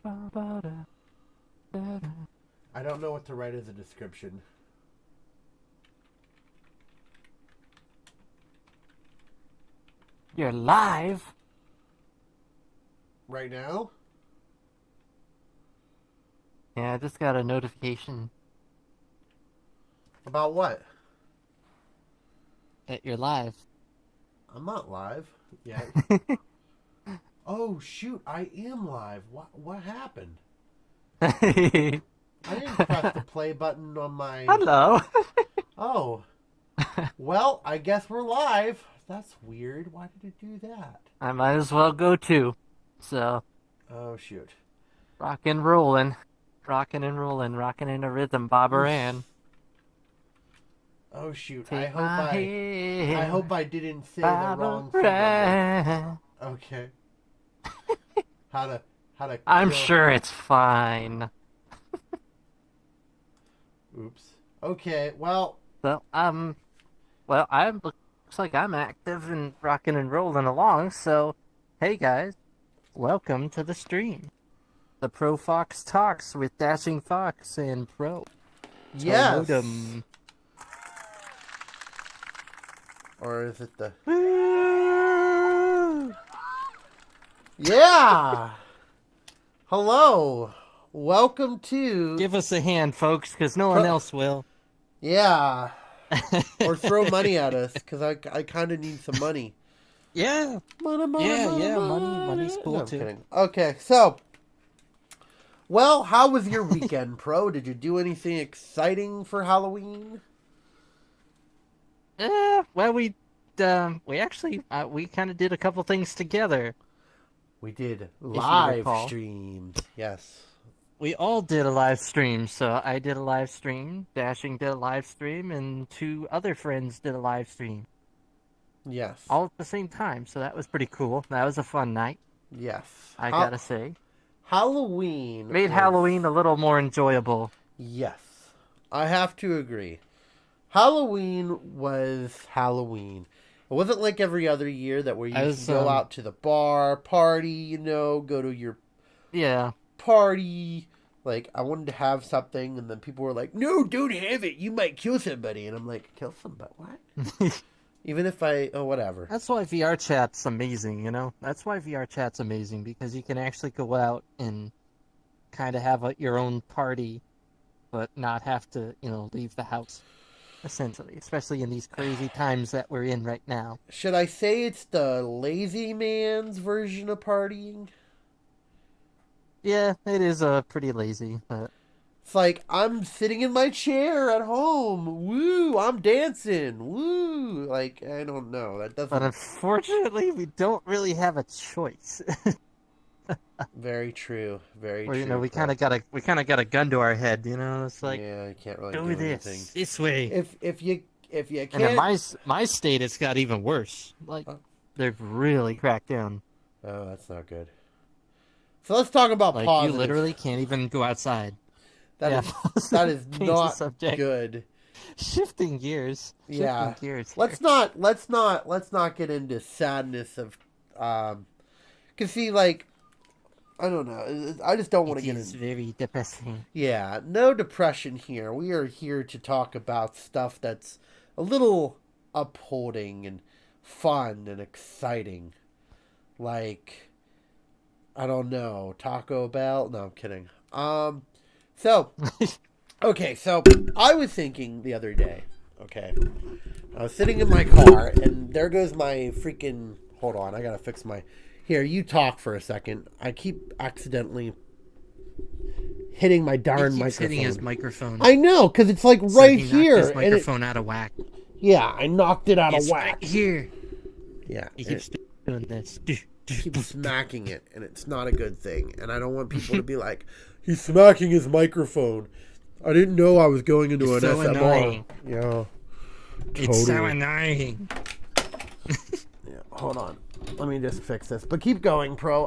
I don't know what to write as a description. You're live? Right now? Yeah, I just got a notification About what? that you're live. I'm not live yet. Oh, shoot. I am live. What happened? I didn't press the play button on my... Hello. Oh. Well, I guess we're live. That's weird. Why did it do that? I might as well go too. So, Oh, shoot. rockin' and rollin'. Rockin' and rollin'. Rockin' in a rhythm, Bob Moran. Oh, shoot. Take I hope I didn't say the Bob wrong thing. Moran. Okay. How to I'm kill- sure it's fine. Oops. Okay, well, So, well, looks like I'm active and rocking and rolling along, so, hey guys, welcome to the stream. The Pro Fox Talks with Dashing Fox and Pro. yes. Totem. Or is it the... Woo! Yeah! Hello! Welcome to... Give us a hand, folks, because no one Pro- else will. Yeah. Or throw money at us, because I kind of need some money. Yeah. Money's cool No, I'm too. kidding. Okay, so... Well, how was your weekend, Pro? Did you do anything exciting for Halloween? Well, we actually, we kind of did a couple things together. We did you live recall. streams. Yes. We all did a live stream, so I did a live stream, Dashing did a live stream, and 2 other friends did a live stream. Yes. All at the same time, so that was pretty cool. That was a fun night, Yes. I gotta say. Halloween. Made was- Halloween a little more enjoyable. Yes. I have to agree. Halloween was Halloween. It wasn't like every other year that where you I can was, go out to the bar, party, go to your Yeah. party. Like, I wanted to have something, and then people were like, no, don't have it. You might kill somebody. And I'm like, kill somebody? What? Even if whatever. That's why VR chat's amazing, you know? That's why VR chat's amazing, because you can actually go out and kind of have your own party, but not have to, leave the house, essentially. Especially in these crazy times that we're in right now. Should I say it's the lazy man's version of partying? Yeah, it is pretty lazy, but... It's like, I'm sitting in my chair at home. Woo, I'm dancing. Woo. Like, I don't know. That But doesn't... unfortunately, we don't really have a choice. Very true. Very Or, true. we kind of got a gun to our head, It's like, yeah, you can't really do do this, anything. this way. If you And in can't... my state, it's got even worse. Like, they've really cracked down. Oh, that's not good. So let's talk about Like, positives. you literally can't even go outside. That Yeah. is that is Change the not subject. good. Shifting gears. Yeah. Shifting gears. Let's not get into sadness of cuz see, like, I don't know. I just don't want to It get is in. very depressing. Yeah, no depression here. We are here to talk about stuff that's a little upholding and fun and exciting. Like, I don't know, Taco Bell? No, I'm kidding. So, okay, so I was thinking the other day, okay, I was sitting in my car, and there goes my freaking, hold on, I gotta fix my, here, you talk for a second. I keep accidentally hitting my darn He keeps microphone. hitting his microphone. I know, because it's like So right he knocked here. his and it, microphone out of whack. yeah, I knocked it out It's of whack. right here. Yeah, He and keeps doing this. keep smacking it, and it's not a good thing. And I don't want people to be like, he's smacking his microphone. I didn't know I was going into It's an so SMR. annoying. Yeah, It's so totally. annoying. Yeah, hold on. Let me just fix this. But keep going, Pro.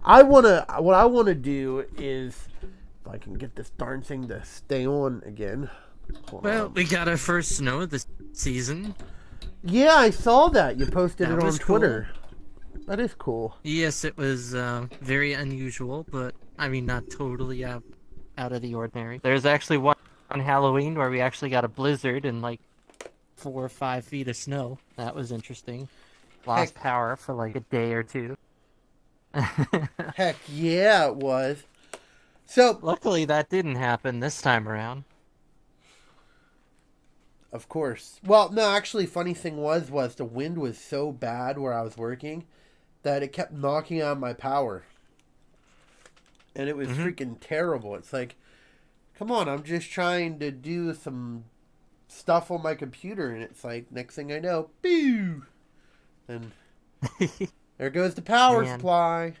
I wanna. What I wanna do is, if I can get this darn thing to stay on again. Hold Well, on. we got our first snow of the season. Yeah, I saw that. You posted That it on was cool. Twitter. That is cool. Yes, it was very unusual, but I mean, not totally out of the ordinary. There's actually one on Halloween where we actually got a blizzard and like 4 or 5 feet of snow. That was interesting. Heck, Lost power for like a day or two. heck yeah, it was. So, Luckily, that didn't happen this time around. of course. Well, no, actually, funny thing was the wind was so bad where I was working that it kept knocking out my power, and it was Hmm. freaking terrible. It's like, come on, I'm just trying to do some stuff on my computer, and it's like, next thing I know, boo, and there goes the power Man. supply.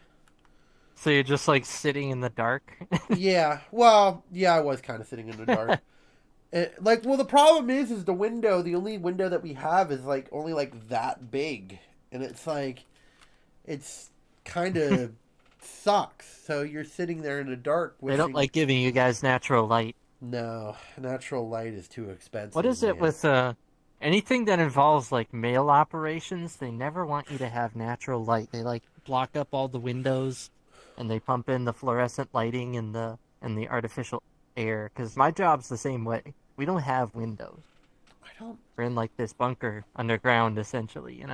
So you're just like sitting in the dark? Yeah, well, yeah, I was kind of sitting in the dark. Like, well, the problem is the window. The only window that we have is like only like that big, and it's like, it's kind of sucks. So you're sitting there in the dark, They don't wishing. like giving you guys natural light. No, natural light is too expensive. What is it man. with anything that involves like mail operations? They never want you to have natural light. They like block up all the windows, and they pump in the fluorescent lighting and the artificial air. Because my job's the same way. We don't have windows. I don't. We're in like this bunker underground, essentially.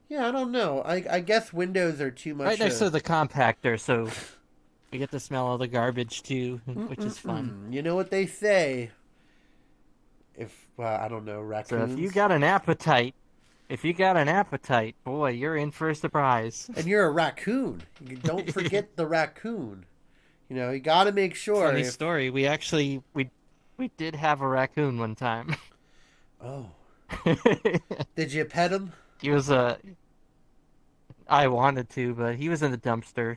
Yeah, I don't know. I guess windows are too much. Right next to the compactor, so we get to smell all the garbage too, which is fun. You know what they say? If I don't know, So raccoons. if you got an appetite, boy, you're in for a surprise. And you're a raccoon. You don't forget the raccoon. You know, you got to make sure. Funny story. We did have a raccoon one time. Oh, did you pet him? He was I wanted to, but he was in the dumpster.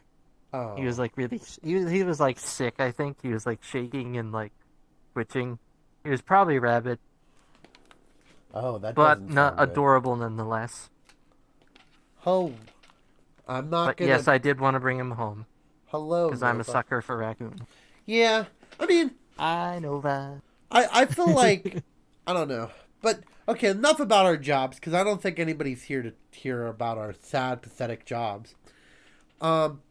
Oh, He was like really he was like sick, I think. He was like shaking and like twitching. He was probably rabid, oh, that but doesn't not sound good. adorable nonetheless. Oh, I'm not But gonna. yes, I did want to bring him home Hello, because I'm a Nova. sucker for raccoons. Yeah, I mean, I know that. I feel like I don't know, but okay, enough about our jobs because I don't think anybody's here to hear about our sad, pathetic jobs. Um,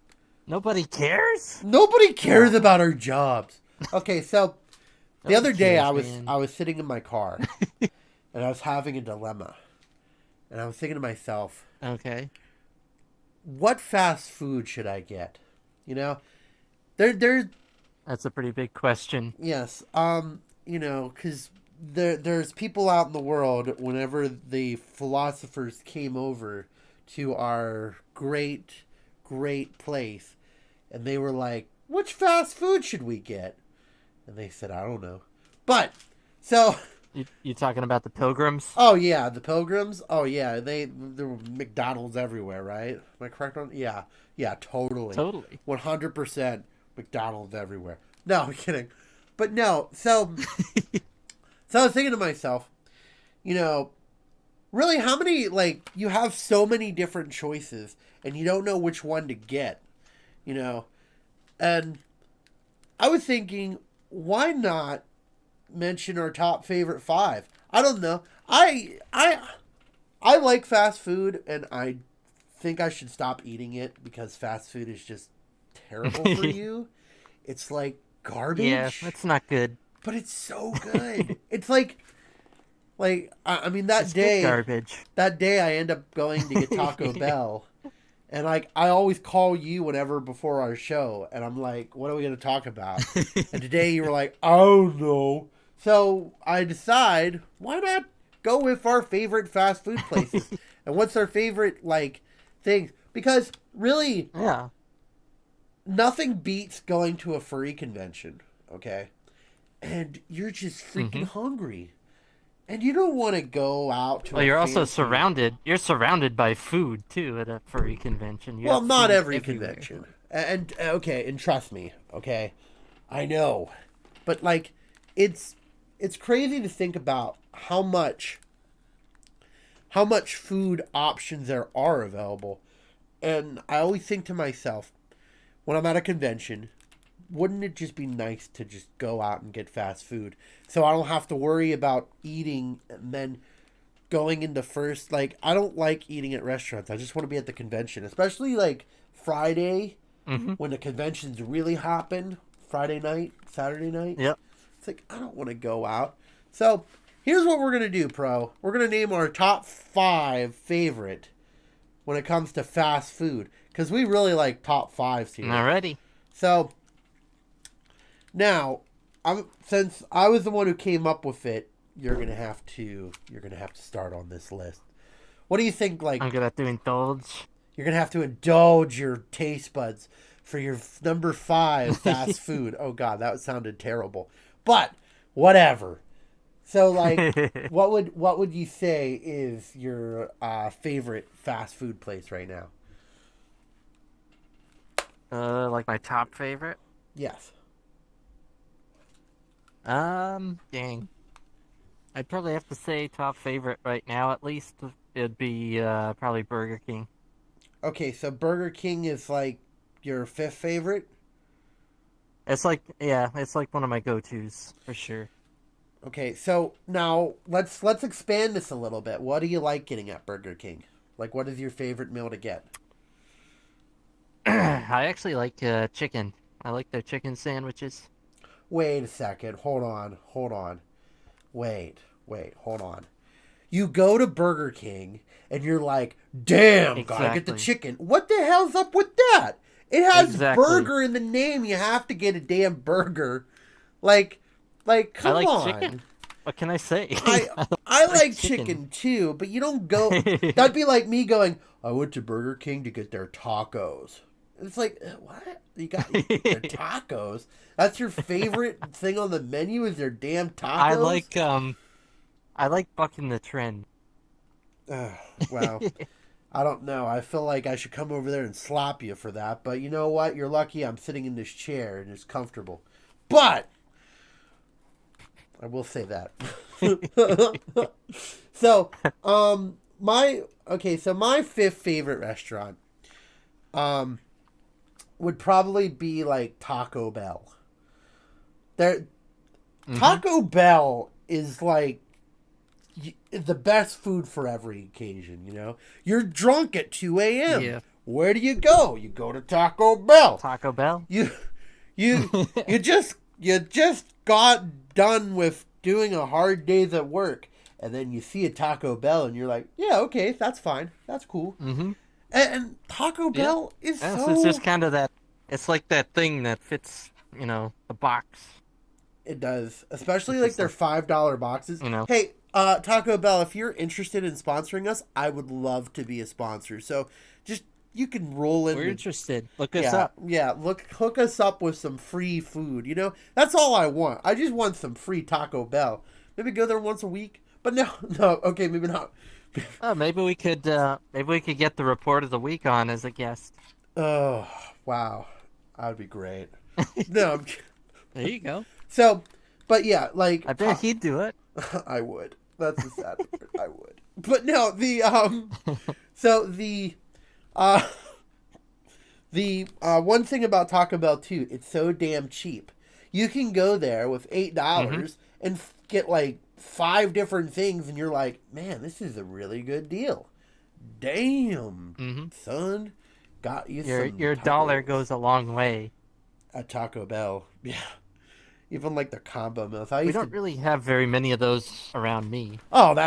Nobody cares? Nobody cares about our jobs. Okay, so the Nobody other day cares, I was man. I was sitting in my car and I was having a dilemma, and I was thinking to myself, Okay. what fast food should I get? You know, there That's a pretty big question. yes, you know, because there's people out in the world. Whenever the philosophers came over to our great place, and they were like, which fast food should we get? And they said, I don't know. But so You talking about the pilgrims? oh yeah, the pilgrims. Oh yeah, there were McDonald's everywhere, right? Am I correct on? Yeah, yeah, totally, Totally. 100% McDonald's everywhere. No, I'm kidding. But no, so I was thinking to myself, you know, really, how many like you have so many different choices, and you don't know which one to get, you know, and I was thinking, why not mention our top favorite five? I don't know. I like fast food, and I think I should stop eating it because fast food is just terrible for you. It's like garbage. Yeah, that's not good. But it's so good. It's like I mean It's good garbage. that day I end up going to get Taco Bell, and like I always call you whenever before our show, and I'm like, what are we gonna talk about? And today you were like, oh no. So I decide, why not go with our favorite fast food places? And what's our favorite like thing? Because really, Yeah. nothing beats going to a furry convention, okay? And you're just freaking hungry. And you don't want to go out to Well, a you're also fancy- you're surrounded by food too at a furry convention. You Well, have not food every everywhere. convention. And okay, and trust me, okay? I know. But like it's crazy to think about how much food options there are available. And I always think to myself, when I'm at a convention, wouldn't it just be nice to just go out and get fast food so I don't have to worry about eating and then going into first, like I don't like eating at restaurants. I just want to be at the convention, especially like Friday Mm-hmm. when the convention's really hopping, Friday night, Saturday night. Yep. It's like, I don't want to go out. So here's what we're going to do, Pro. We're going to name our top 5 favorite when it comes to fast food. Because we really like top 5s here. Alrighty. So now, since I was the one who came up with it, you're gonna have to start on this list. What do you think? Like, I'm gonna have to indulge. you're gonna have to indulge your taste buds for your number 5 fast food. Oh God, that sounded terrible. But whatever. So like, what would you say is your favorite fast food place right now? Like my top favorite. Yes. Dang. I'd probably have to say top favorite right now. At least it'd be probably Burger King. Okay, so Burger King is like your 5th favorite? It's like it's like one of my go-tos for sure. Okay, so now let's expand this a little bit. What do you like getting at Burger King? Like, what is your favorite meal to get? I actually like chicken. I like their chicken sandwiches. Wait a second. Hold on. Wait, hold on. You go to Burger King and you're like, damn, gotta get the chicken. What the hell's up with that? It has burger in the name. You have to get a damn burger. Like, come on. Chicken. What can I say? I like chicken too, but you don't go. That'd be like me going, I went to Burger King to get their tacos. It's like, what? You got their tacos? That's your favorite thing on the menu is their damn tacos? I like bucking the trend. Well, I don't know. I feel like I should come over there and slap you for that. But you know what? You're lucky I'm sitting in this chair and it's comfortable. But I will say that. So, my 5th favorite restaurant would probably be like Taco Bell. Taco Bell is like the best food for every occasion, you know? You're drunk at 2 a.m. Yeah. Where do you go? You go to Taco Bell. Taco Bell? You just got done with doing a hard day's at work, and then you see a Taco Bell and you're like, yeah, okay, that's fine. That's cool. Mm-hmm. And Taco Bell is so... It's just kind of that... It's like that thing that fits, the box. It does. Especially like their $5 boxes. You know. Hey, Taco Bell, if you're interested in sponsoring us, I would love to be a sponsor. So just, you can roll in. We're interested. Look us up. Yeah, hook us up with some free food. You know, that's all I want. I just want some free Taco Bell. Maybe go there once a week. But no, okay, maybe not. Maybe we could get the report of the week on as a guest. Oh, wow. That would be great. No, there you go. So, but yeah, like... I bet he'd do it. I would. That's the sad part. I would. But no, so the one thing about Taco Bell too, it's so damn cheap. You can go there with $8 and get like 5 different things, and you're like, man, this is a really good deal. Damn, son, got you your dollar goes a long way at Taco Bell. Yeah, even like the combo meals. We don't really have very many of those around me. Oh, I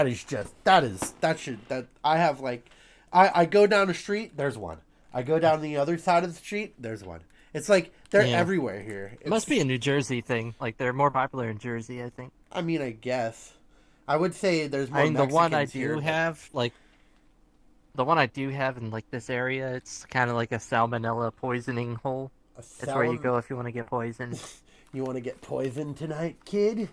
have like, I go down the street, there's one. I go down the other side of the street, there's one. It's like they're everywhere here. It must be a New Jersey thing. Like they're more popular in Jersey, I think. I mean, I guess. I would say there's more Mexicans the one I here, do have, like the one I do have in like this area, it's kind of like a salmonella poisoning hole. It's where you go if you want to get poisoned. You want to get poisoned tonight, kid?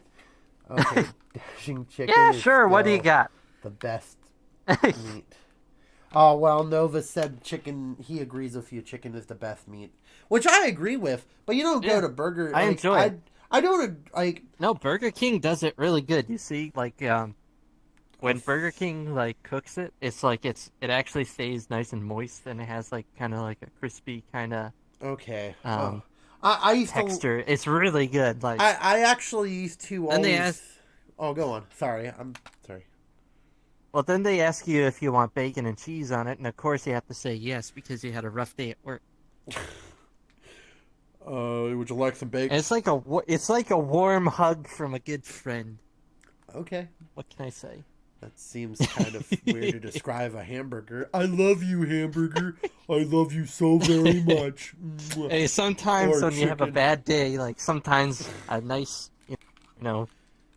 Okay, Dashing Chicken. Yeah, sure. What do you got? The best meat. Oh, well, Nova said chicken. He agrees with you. Chicken is the best meat, which I agree with. But you don't go to Burger. I enjoy it. I don't like. No, Burger King does it really good. You see, like when Burger King like cooks it, it's like it actually stays nice and moist, and it has like kind of like a crispy kind of I used texture. It's really good. Like I actually used to always. And they ask... Oh, go on. Sorry, I'm sorry. Well, then they ask you if you want bacon and cheese on it, and of course you have to say yes because you had a rough day at work. Would you like some bacon? It's like a warm hug from a good friend. Okay. What can I say? That seems kind of weird to describe a hamburger. I love you, hamburger. I love you so very much. Hey, sometimes Or when you have a chicken. bad day, like sometimes a nice,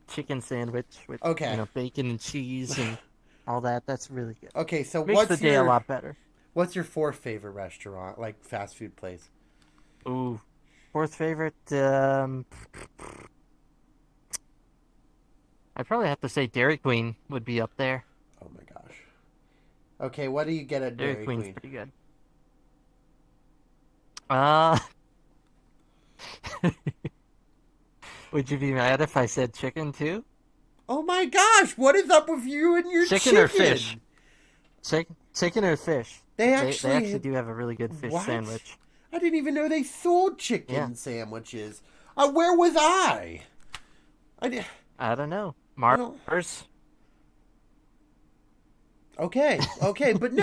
chicken sandwich with, Okay. bacon and cheese and all that, that's really good. Okay, so Makes the day a lot better. what's your fourth favorite restaurant, like fast food place? Ooh. Fourth favorite, I'd probably have to say Dairy Queen would be up there. Oh my gosh. Okay, what do you get at Dairy Dairy Queen's Queen? pretty good. Uh, would you be mad if I said chicken too? Oh my gosh, what is up with you and your Chicken or fish? Chicken or fish? They They actually actually do have a really good fish What? sandwich. I didn't even know they sold chicken Yeah. sandwiches. Where was I? I did. I don't know. Well- Mars? Okay, but and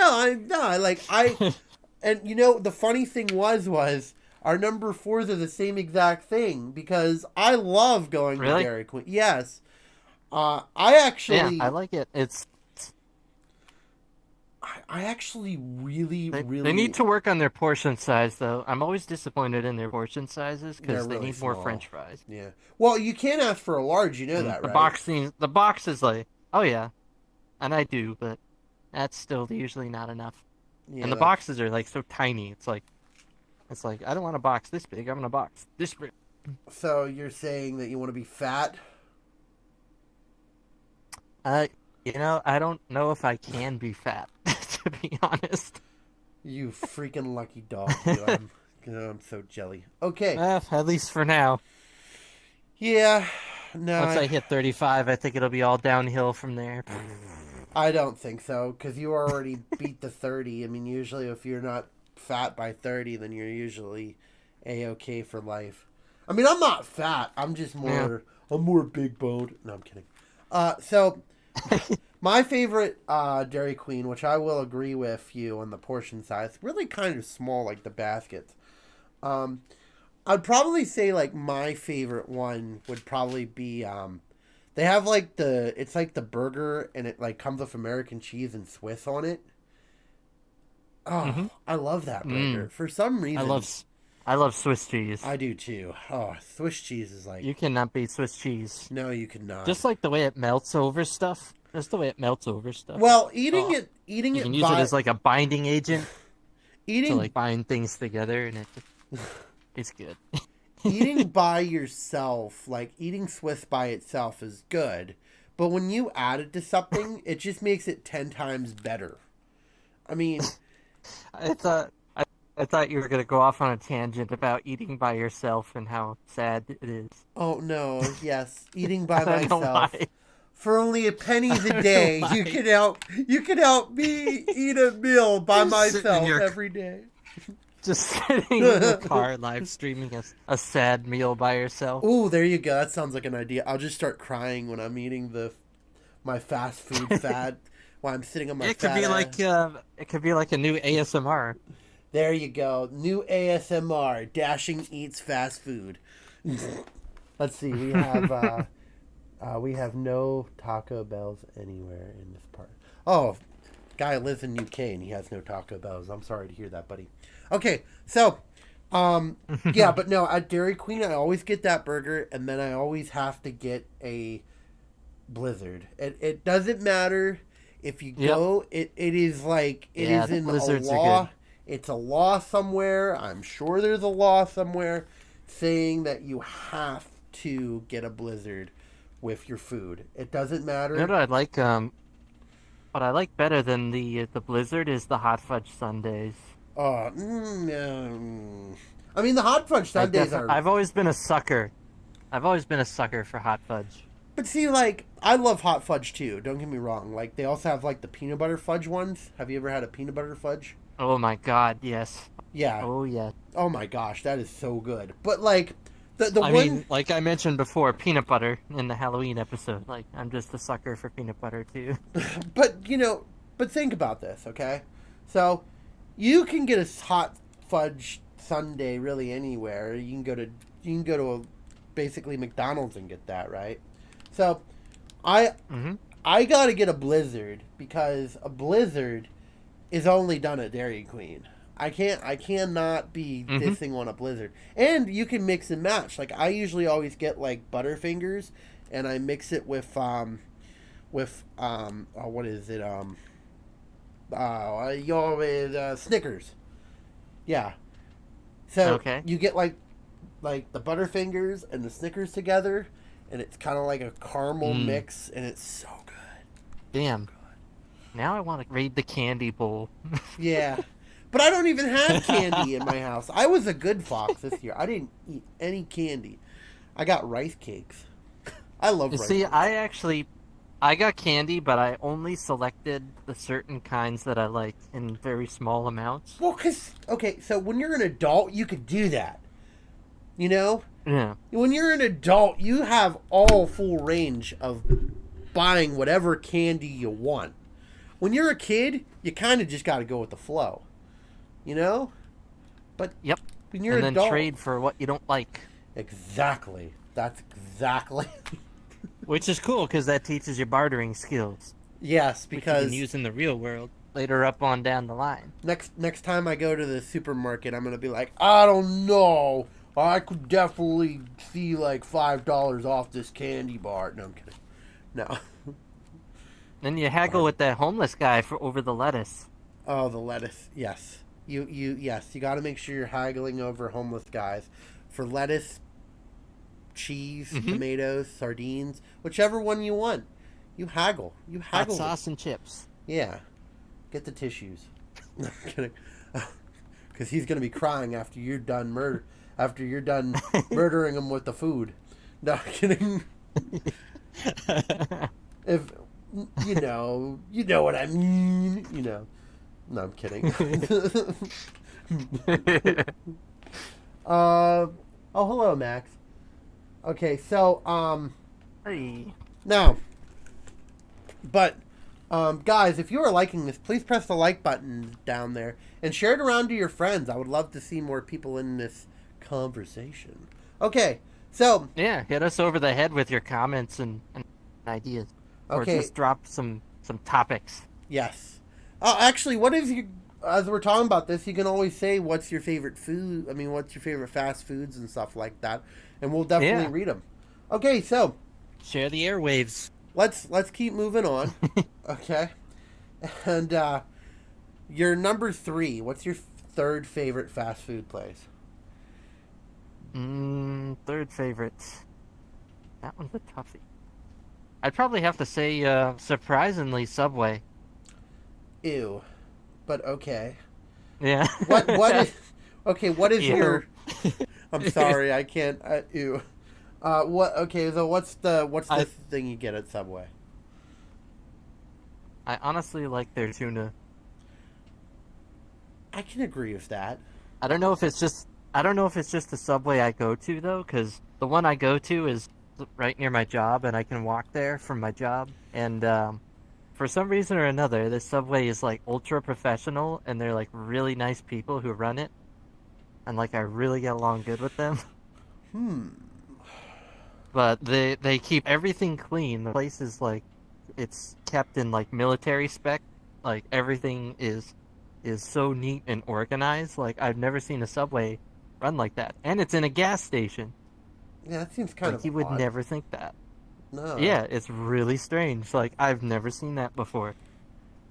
the funny thing was our number fours are the same exact thing because I love going Really? to Dairy Queen. Yes, I actually, Yeah, I like it. I actually really, They really need to work on their portion size, though. I'm always disappointed in their portion sizes They're because they really need more small. French fries. Yeah. Well, you can't ask for a large. You know And that, the right? the box is like, oh yeah, and I do, but that's still usually not enough. Yeah. And the boxes are like so tiny. It's like I don't want a box this big. I want a box this big. So you're saying that you want to be fat? I don't know if I can be fat, to be honest. You freaking lucky dog. You. I'm so jelly. Okay. At least for now. Yeah. No. Once I hit 35, I think it'll be all downhill from there. I don't think so, because you already beat the 30. I mean, usually if you're not fat by 30, then you're usually A-okay for life. I mean, I'm not fat. I'm just more, I'm more big boned. No, I'm kidding. So, my favorite Dairy Queen, which I will agree with you on the portion size, really kind of small, like the baskets. I'd probably say, like, my favorite one would probably be, they have it's like the burger and it like comes with American cheese and Swiss on it. Oh, I love that burger. For some reason, I love Swiss cheese. I do too. Oh, Swiss cheese is like, You cannot beat Swiss cheese. no, you cannot. Just like the way it melts over stuff. Just the way it melts over stuff. Well, You can use it as like a binding agent to eating like bind things together, and it's good. eating by yourself, like eating Swiss by itself is good, but when you add it to something, it just makes it 10 times better. I mean, I thought you were gonna go off on a tangent about eating by yourself and how sad it is. oh no, yes, eating by I don't know myself. why. For only a pennies I a don't day, know you why. can help me eat a meal by Just sitting in myself your- every day. Just sitting in your car live streaming a sad meal by yourself. Ooh, there you go. That sounds like an idea. I'll just start crying when I'm eating my fast food fad while I'm sitting on my It could fat be ass. it could be like a new ASMR. There you go. New ASMR. Dashing eats fast food. Let's see. We have no Taco Bells anywhere in this part. Oh, guy lives in UK and he has no Taco Bells. I'm sorry to hear that, buddy. Okay, so yeah, but no, at Dairy Queen I always get that burger and then I always have to get a Blizzard. It doesn't matter if you go. It is like it Yeah, is the in a Blizzards are law. good. It's a law somewhere. I'm sure there's a law somewhere saying that you have to get a Blizzard with your food. It doesn't matter. You know what I like? What I like better than the Blizzard is the hot fudge sundaes. I mean, the hot fudge sundaes are. I've always been a sucker. I've always been a sucker for hot fudge. But see, like, I love hot fudge too. Don't get me wrong. Like, they also have like the peanut butter fudge ones. Have you ever had a peanut butter fudge? Oh my god, yes. Yeah. Oh yeah. Oh my gosh, that is so good. But like, the I one. mean, like I mentioned before, peanut butter in the Halloween episode. Like, I'm just a sucker for peanut butter too. But but think about this, okay? So, you can get a hot fudge Sunday really anywhere. You can go to basically McDonald's and get that, right? So I Hmm. I gotta get a Blizzard because a Blizzard is only done at Dairy Queen. I cannot be Hmm. dissing on a Blizzard. And you can mix and match. Like I usually always get like Butterfingers and I mix it with oh, what is it? Snickers. Yeah. So Okay. you get like the Butterfingers and the Snickers together and it's kind of like a caramel Mm, mix and it's so good. damn. Now I want to raid the candy bowl. Yeah. But I don't even have candy in my house. I was a good fox this year. I didn't eat any candy. I got rice cakes. I love You rice see, cakes. I got candy, but I only selected the certain kinds that I like in very small amounts. Well, okay, so when you're an adult, you could do that. You know? Yeah. When you're an adult, you have all full range of buying whatever candy you want. When you're a kid, you kind of just got to go with the flow. You know? But Yep. when you're And an then adult. trade for what you don't like, Exactly. That's exactly. which is cool because that teaches you bartering skills, Yes, which you can because use in the real world later up on down the line. next time I go to the supermarket, I'm gonna be like, I don't know. I could definitely see like $5 off this candy bar. No, I'm kidding. No. Then you haggle with that homeless guy for over the lettuce. Oh, the lettuce. Yes. You got to make sure you're haggling over homeless guys for lettuce, cheese, Hmm. tomatoes, sardines, whichever one you want. You haggle. You Hot haggle. sauce and chips. Yeah. Get the tissues. No, I'm kidding. Because he's gonna be crying after you're done murdering him with the food. No, I'm kidding. If you know what I mean. No, I'm kidding. Oh, hello, Max. Okay, so Hey. now, but guys, if you are liking this, please press the like button down there and share it around to your friends. I would love to see more people in this conversation. Okay, so Yeah, hit us over the head with your comments and ideas, or okay, just drop some topics. yes. Oh, actually, what is your? As we're talking about this, you can always say what's your favorite food. I mean, what's your favorite fast foods and stuff like that, and we'll definitely Yeah, read them. Okay, so share the airwaves. let's keep moving on. Okay, and your number three. What's your third favorite fast food place? Third favorite. That one's a toughie. I'd probably have to say, surprisingly, Subway. Ew, but okay. Yeah. What is okay? What is Ew. your? I'm sorry, I can't. Ew. What? Okay, so what's the I thing you get at Subway? I honestly like their tuna. I can agree with that. I don't know if it's just the Subway I go to though, because the one I go to is right near my job, and I can walk there from my job. And for some reason or another, this Subway is like ultra professional, and they're like really nice people who run it, and like I really get along good with them. Hmm. But they keep everything clean. The place is like it's kept in like military spec. Like everything is so neat and organized. Like I've never seen a Subway run like that. And it's in a gas station. Yeah, that seems kind Like of you would odd. never think that. No. Yeah, it's really strange. Like I've never seen that before.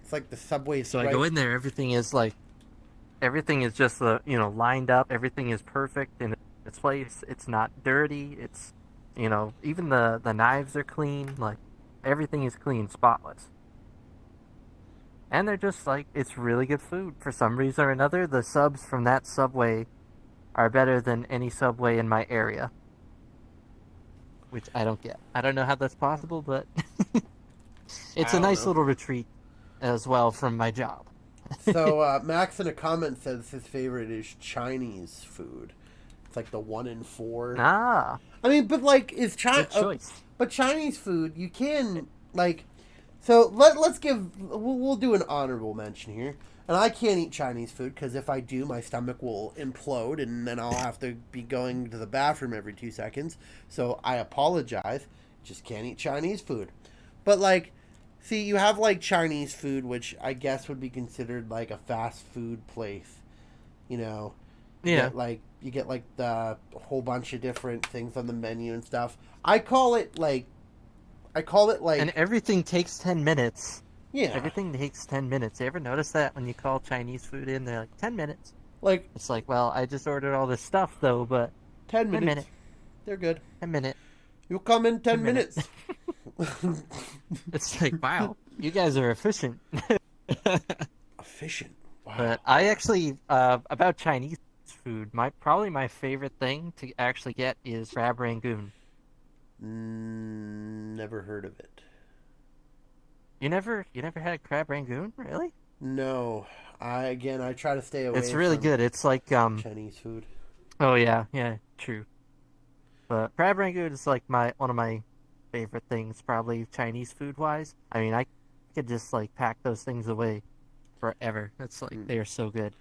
It's like the Subway's So I right. go in there, everything is just lined up. Everything is perfect in its place. It's not dirty. It's even the knives are clean. Like everything is clean, spotless. And they're just like it's really good food. For some reason or another, the subs from that Subway are better than any Subway in my area, which I don't get. I don't know how that's possible, but it's I a don't nice know. little retreat as well from my job. So Max in a comment says his favorite is Chinese food. It's like the 1 in 4. Ah, I mean, but like is China? good choice. But Chinese food, you can like So let's give we'll do an honorable mention here. And I can't eat Chinese food because if I do, my stomach will implode, and then I'll have to be going to the bathroom every 2 seconds. So I apologize. Just can't eat Chinese food. But like, see, you have like Chinese food, which I guess would be considered like a fast food place. You know, Yeah. You get like the whole bunch of different things on the menu and stuff. I call it like And everything takes 10 minutes. yeah, Everything takes 10 minutes. You ever notice that when you call Chinese food in, they're like, 10 minutes. like It's like, well, I just ordered all this stuff, though, but 10 10 minutes. minutes. They're good. 10 minutes. You'll come in 10 10 minutes. minutes. It's like, wow, you guys are efficient. Efficient. Wow. But I actually, about Chinese food, probably my favorite thing to actually get is crab rangoon. Never heard of it. You never had crab rangoon, really? No. I try to stay away It's really from good. It's like, Chinese food. oh yeah, true. But crab rangoon is like one of my favorite things, probably Chinese food wise. I mean, I could just like pack those things away forever. It's like they are so good.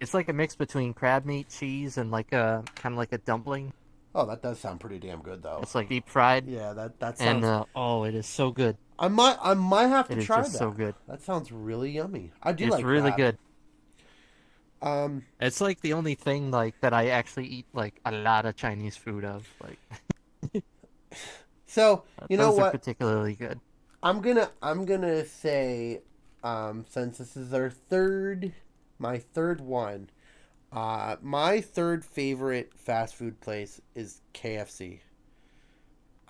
It's like a mix between crab meat, cheese, and like a kind of like a dumpling. Oh, that does sound pretty damn good though. It's like deep fried, Yeah, that and sounds. oh, it is so good. I might have to It is try just that. so good. That sounds really yummy. I do It's like really crab. good. Um. It's like the only thing like that I actually eat like a lot of Chinese food of. Like So you know those are what? particularly good. I'm gonna say, since this is my third one, my third favorite fast food place is KFC.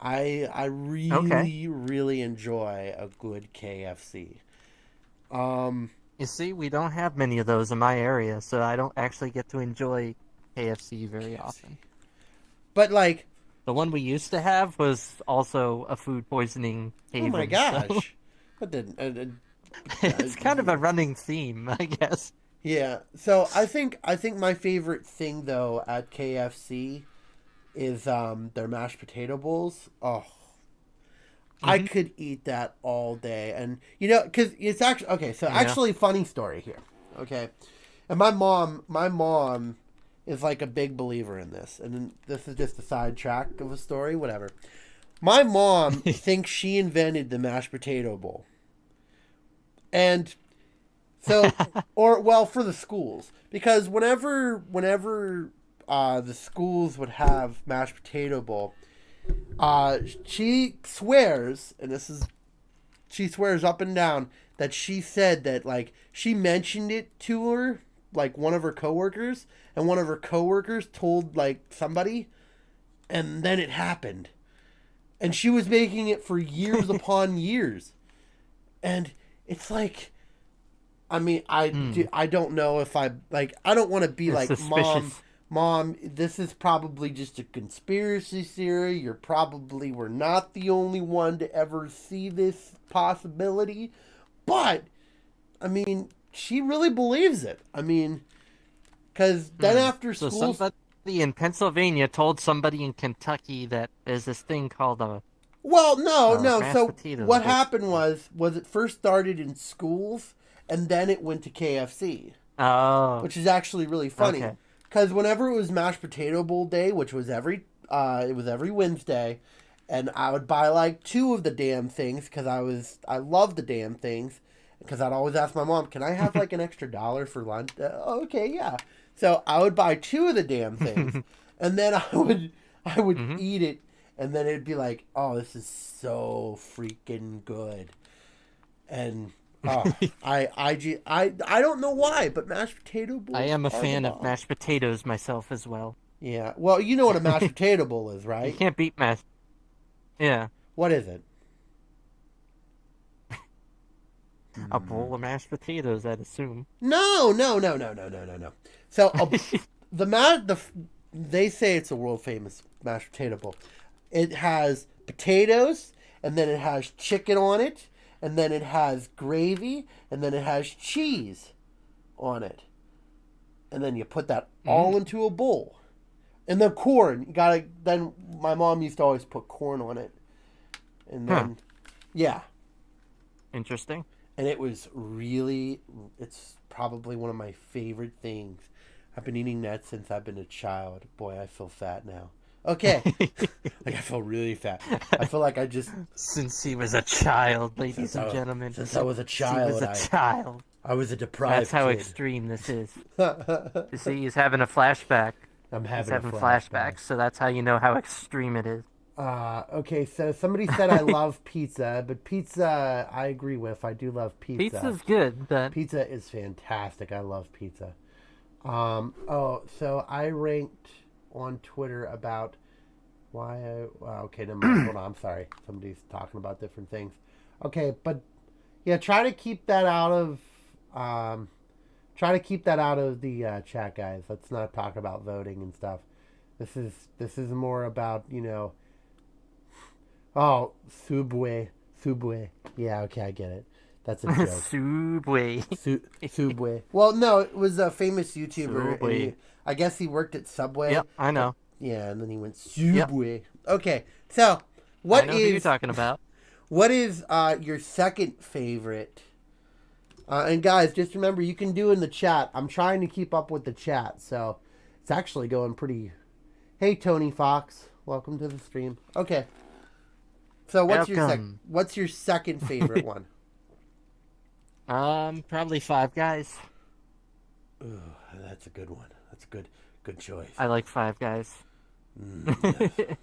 I Okay. really enjoy a good KFC. You see, we don't have many of those in my area, so I don't actually get to enjoy KFC very often. But like, The one we used to have was also a food poisoning oh my haven, so gosh, what did it's kind of a running theme, I guess. yeah. So I think my favorite thing though at KFC is their mashed potato bowls. Oh, I Hmm. could eat that all day, and because it's actually okay. So Yeah. actually, funny story here. Okay, and my mom is like a big believer in this, and then this is just a sidetrack of a story. Whatever. My mom thinks she invented the mashed potato bowl, and so, or well, for the schools, because whenever the schools would have mashed potato bowl, she swears, and she swears up and down that she said that like she mentioned it to her, like one of her coworkers, and one of her coworkers told like somebody, and then it happened, and she was making it for years upon years, and it's like. I mean, I don't know if I like. I don't want to be It's like, mom, suspicious. mom. This is probably just a conspiracy theory. We're not the only one to ever see this possibility, but I mean, she really believes it. I mean, because then after So school, somebody in Pennsylvania told somebody in Kentucky that there's this thing called a well, no. mashed So potatoes. what happened was it first started in schools, and then it went to KFC. Oh, Which is actually really funny okay. because whenever it was mashed potato bowl day, which was every Wednesday, and I would buy like two of the damn things because I love the damn things because I'd always ask my mom, can I have like an extra dollar for lunch? Oh, okay, yeah. So I would buy two of the damn things, and then I would Hmm. eat it, and then it'd be like, oh, this is so freaking good, and oh, I don't know why, but mashed potato bowls I am a are the fan of bomb. mashed potatoes myself as well. Yeah, well, you know what a mashed potato bowl is, You right? can't beat mashed. Yeah, What is it? a bowl of mashed potatoes, I'd assume. No, no, no, no, no, no, no, no. So the ma the they say it's a world famous mashed potato bowl. It has potatoes, and then it has chicken on it, and then it has gravy, and then it has cheese on it, and then you put that all into a bowl. And the corn, you gotta. Then my mom used to always put corn on it, and Huh. then, yeah, Interesting. and it was really, it's probably one of my favorite things. I've been eating that since I've been a child. Boy, I feel fat now. Okay, like I feel really fat. I feel like I just Since he was a child, ladies since and gentlemen. since I was a Since he was child, a child. I was a That's deprived how kid. extreme this is. I'm You see, he's having a flashback. He's having a having flashback. flashbacks, so that's how you know how extreme it is. Okay, so somebody said I love pizza, but pizza I agree with. I do love pizza. Pizza's good, but Pizza is fantastic. I love pizza. Oh, so I ranked on Twitter about why I. Well, okay, never mind. Hold on. I'm sorry. Somebody's talking about different things. Okay, but yeah, try to keep that out of. Try to keep that out of the chat, guys. Let's not talk about voting and stuff. This is more about Oh, Subway. Yeah, okay, I get it. That's a joke. Subway. Subway. Well, no, it was a famous YouTuber. And Subway. I guess he worked at Subway. Yep, I know. Yeah, and then he went Subway. Okay, so what I know who you're is talking about. what is your second favorite? And guys, just remember you can do in the chat. I'm trying to keep up with the chat, so it's actually going pretty. Hey, Tony Fox, welcome to the stream. Okay, so Welcome. what's your second favorite one? Probably Five Guys. Ooh, that's a good one. That's a good choice. I like Five Guys. Yes.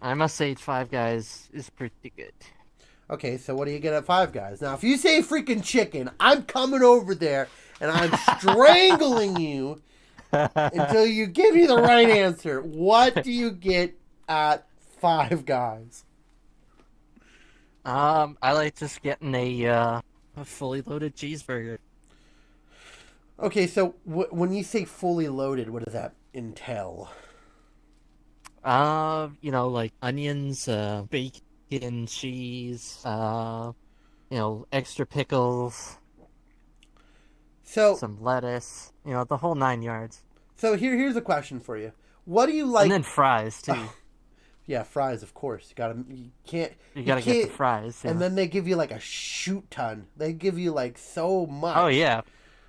I must say, Five Guys is pretty good. Okay, so what do you get at Five Guys? Now, if you say freaking chicken, I'm coming over there and I'm strangling you until you give me the right answer. What do you get at Five Guys? I like just getting a fully loaded cheeseburger. Okay, so when you say fully loaded, what does that entail? Like onions, bacon, cheese, extra pickles, So, some lettuce, the whole 9 yards. so here's a question for you. What do you like? And then fries too. Yeah, fries, of course. You can't. You gotta get the fries. Yeah. And then they give you like a shoot ton. They give you like so much. Oh yeah,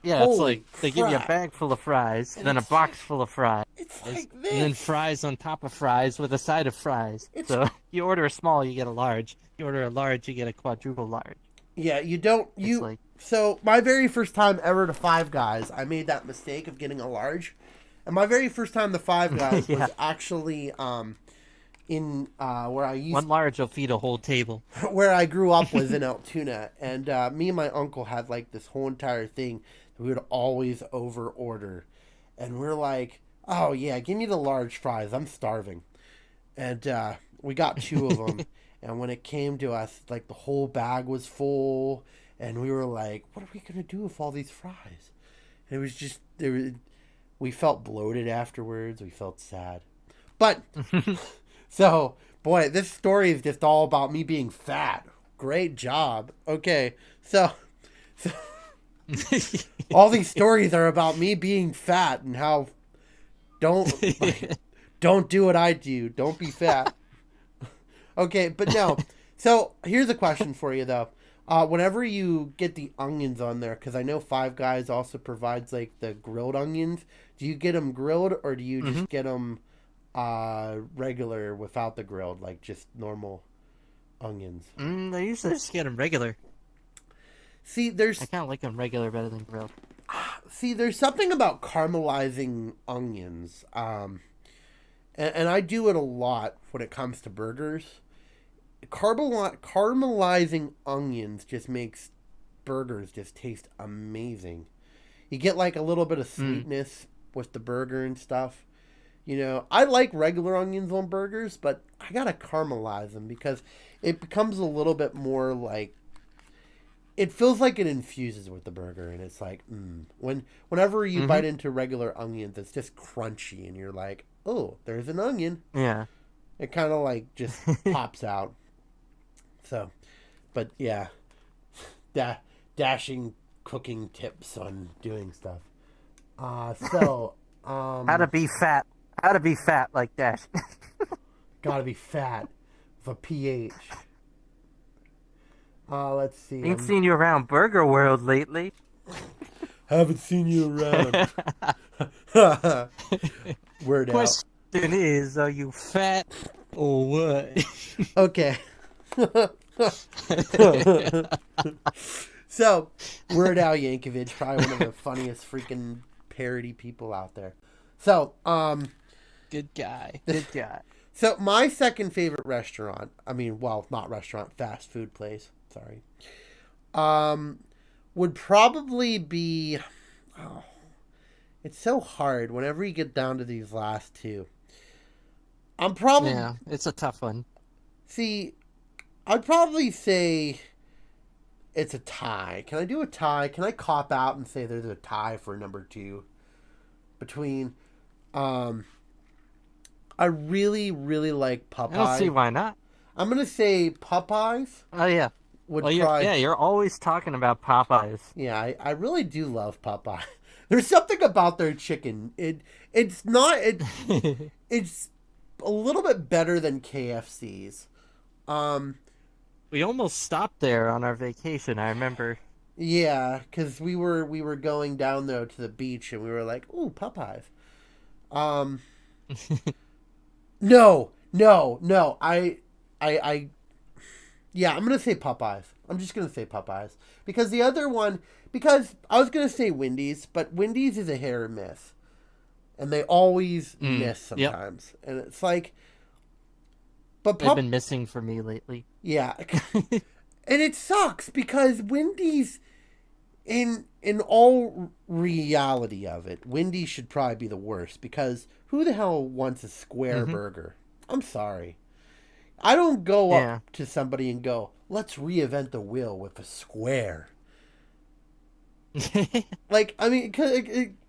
yeah. It's Holy like they give you a crap. bag full of fries, And then a it's box full of fries, It's like this. and then fries on top of fries with a side of fries. It's- So you order a small, you get a large. You order a large, you get a quadruple large. Yeah, you don't. It's like So my very first time ever to Five Guys, I made that mistake of getting a large, and my very first time to Five Guys Yeah. was actually in where I used one large will feed a whole table. where I grew up was in Altoona, and me and my uncle had like this whole entire thing that we would always over order, and we're like, oh yeah, give me the large fries, I'm starving, and we got two of them, and when it came to us, like the whole bag was full, and we were like, what are we gonna do with all these fries? And it was just we felt bloated afterwards, we felt sad, but. So, boy, this story is just all about me being fat. Great job. Okay, so all these stories are about me being fat and how don't do what I do. Don't be fat. Okay, but no. So here's a question for you though. Whenever you get the onions on there, because I know Five Guys also provides like the grilled onions. Do you get them grilled or do you just get them regular without the grilled, like just normal onions? I usually just get them regular. See, I kind of like them regular better than grilled. there's something about caramelizing onions, and I do it a lot when it comes to burgers. Caramelizing onions just makes burgers just taste amazing. You get like a little bit of sweetness with the burger and stuff. You know, I like regular onions on burgers, but I gotta caramelize them because it becomes a little bit more like, it feels like it infuses with the burger, and it's like, whenever you bite into regular onions, it's just crunchy, and you're like, oh, there's an onion. Yeah. It kind of like just pops out. So, but yeah, dashing cooking tips on doing stuff. How to be fat. How to be fat like Dash. Gotta be fat with a PH. Let's see. Ain't seen you around Burger World lately. Haven't seen you around. Word out. Question is, are you fat or what? Okay. So, Weird Al Yankovic, probably one of the funniest freaking parody people out there. So, Good guy. Good guy. so my second favorite restaurant, I mean, well, not restaurant, fast food place, sorry, would probably be, oh, it's so hard whenever you get down to these last two. I'm probably, Yeah, it's a tough one. see, I'd probably say it's a tie. Can I do a tie? Can I cop out and say there's a tie for number two between, um, I really, really like I don't see Popeye. why not. I'm gonna say Popeyes Oh yeah. would Well, probably. you're always talking about Popeyes. Yeah, I really do love Popeye. There's something about their chicken. It's not it's a little bit better than KFC's. Um, We almost stopped there on our vacation. I remember. yeah, because we were going down though to the beach and we were like, ooh, Popeyes. Um, no, no, no. I yeah, I'm gonna say Popeyes. I'm just gonna say Popeyes because the other one, because I was gonna say Wendy's, but Wendy's is a hit or miss, and they always miss Yep. sometimes, and it's like, but They've been missing for me lately. yeah, and it sucks because Wendy's, in all reality of it, Wendy's should probably be the worst because who the hell wants a square burger? I'm sorry. I don't go Yeah. up to somebody and go, let's reinvent the wheel with a square. Like, I mean,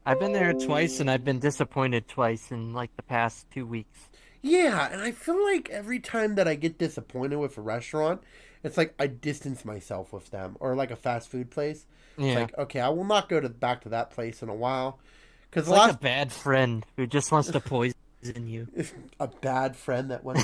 I've been there twice and I've been disappointed twice in like the past 2 weeks. yeah, and I feel like every time that I get disappointed with a restaurant, it's like I distance myself with them, or like a fast food place. It's Yeah. like, okay, I will not go back to that place in a while, because It's like a bad friend who just wants to poison you. a bad friend that went,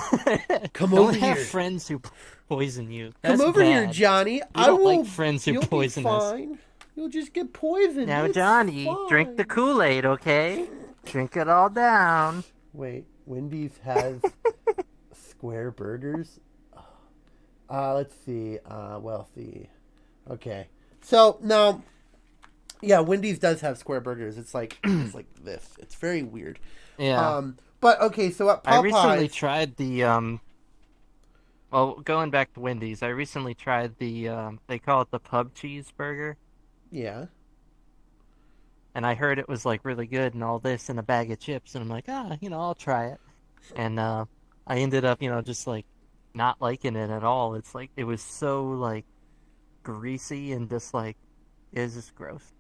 come Don't over have here, friends who poison you. come That's over here, bad. Johnny. We I don't will. like friends who You'll poison be us. fine. You'll just get poisoned. Now, It's Johnny, drink the fine. Kool-Aid, okay? Drink it all down. Wait, Wendy's has square burgers. Let's see. Wealthy. Okay. So now, yeah, Wendy's does have square burgers. It's like it's like this. It's very weird. Yeah. But okay. So at I recently Popeyes, tried the well, going back to Wendy's, I recently tried the they call it the pub cheeseburger, yeah, and I heard it was like really good and all this and a bag of chips, and I'm like, I'll try it. And I ended up, just like not liking it at all. It's like it was so like greasy and just like it was just gross.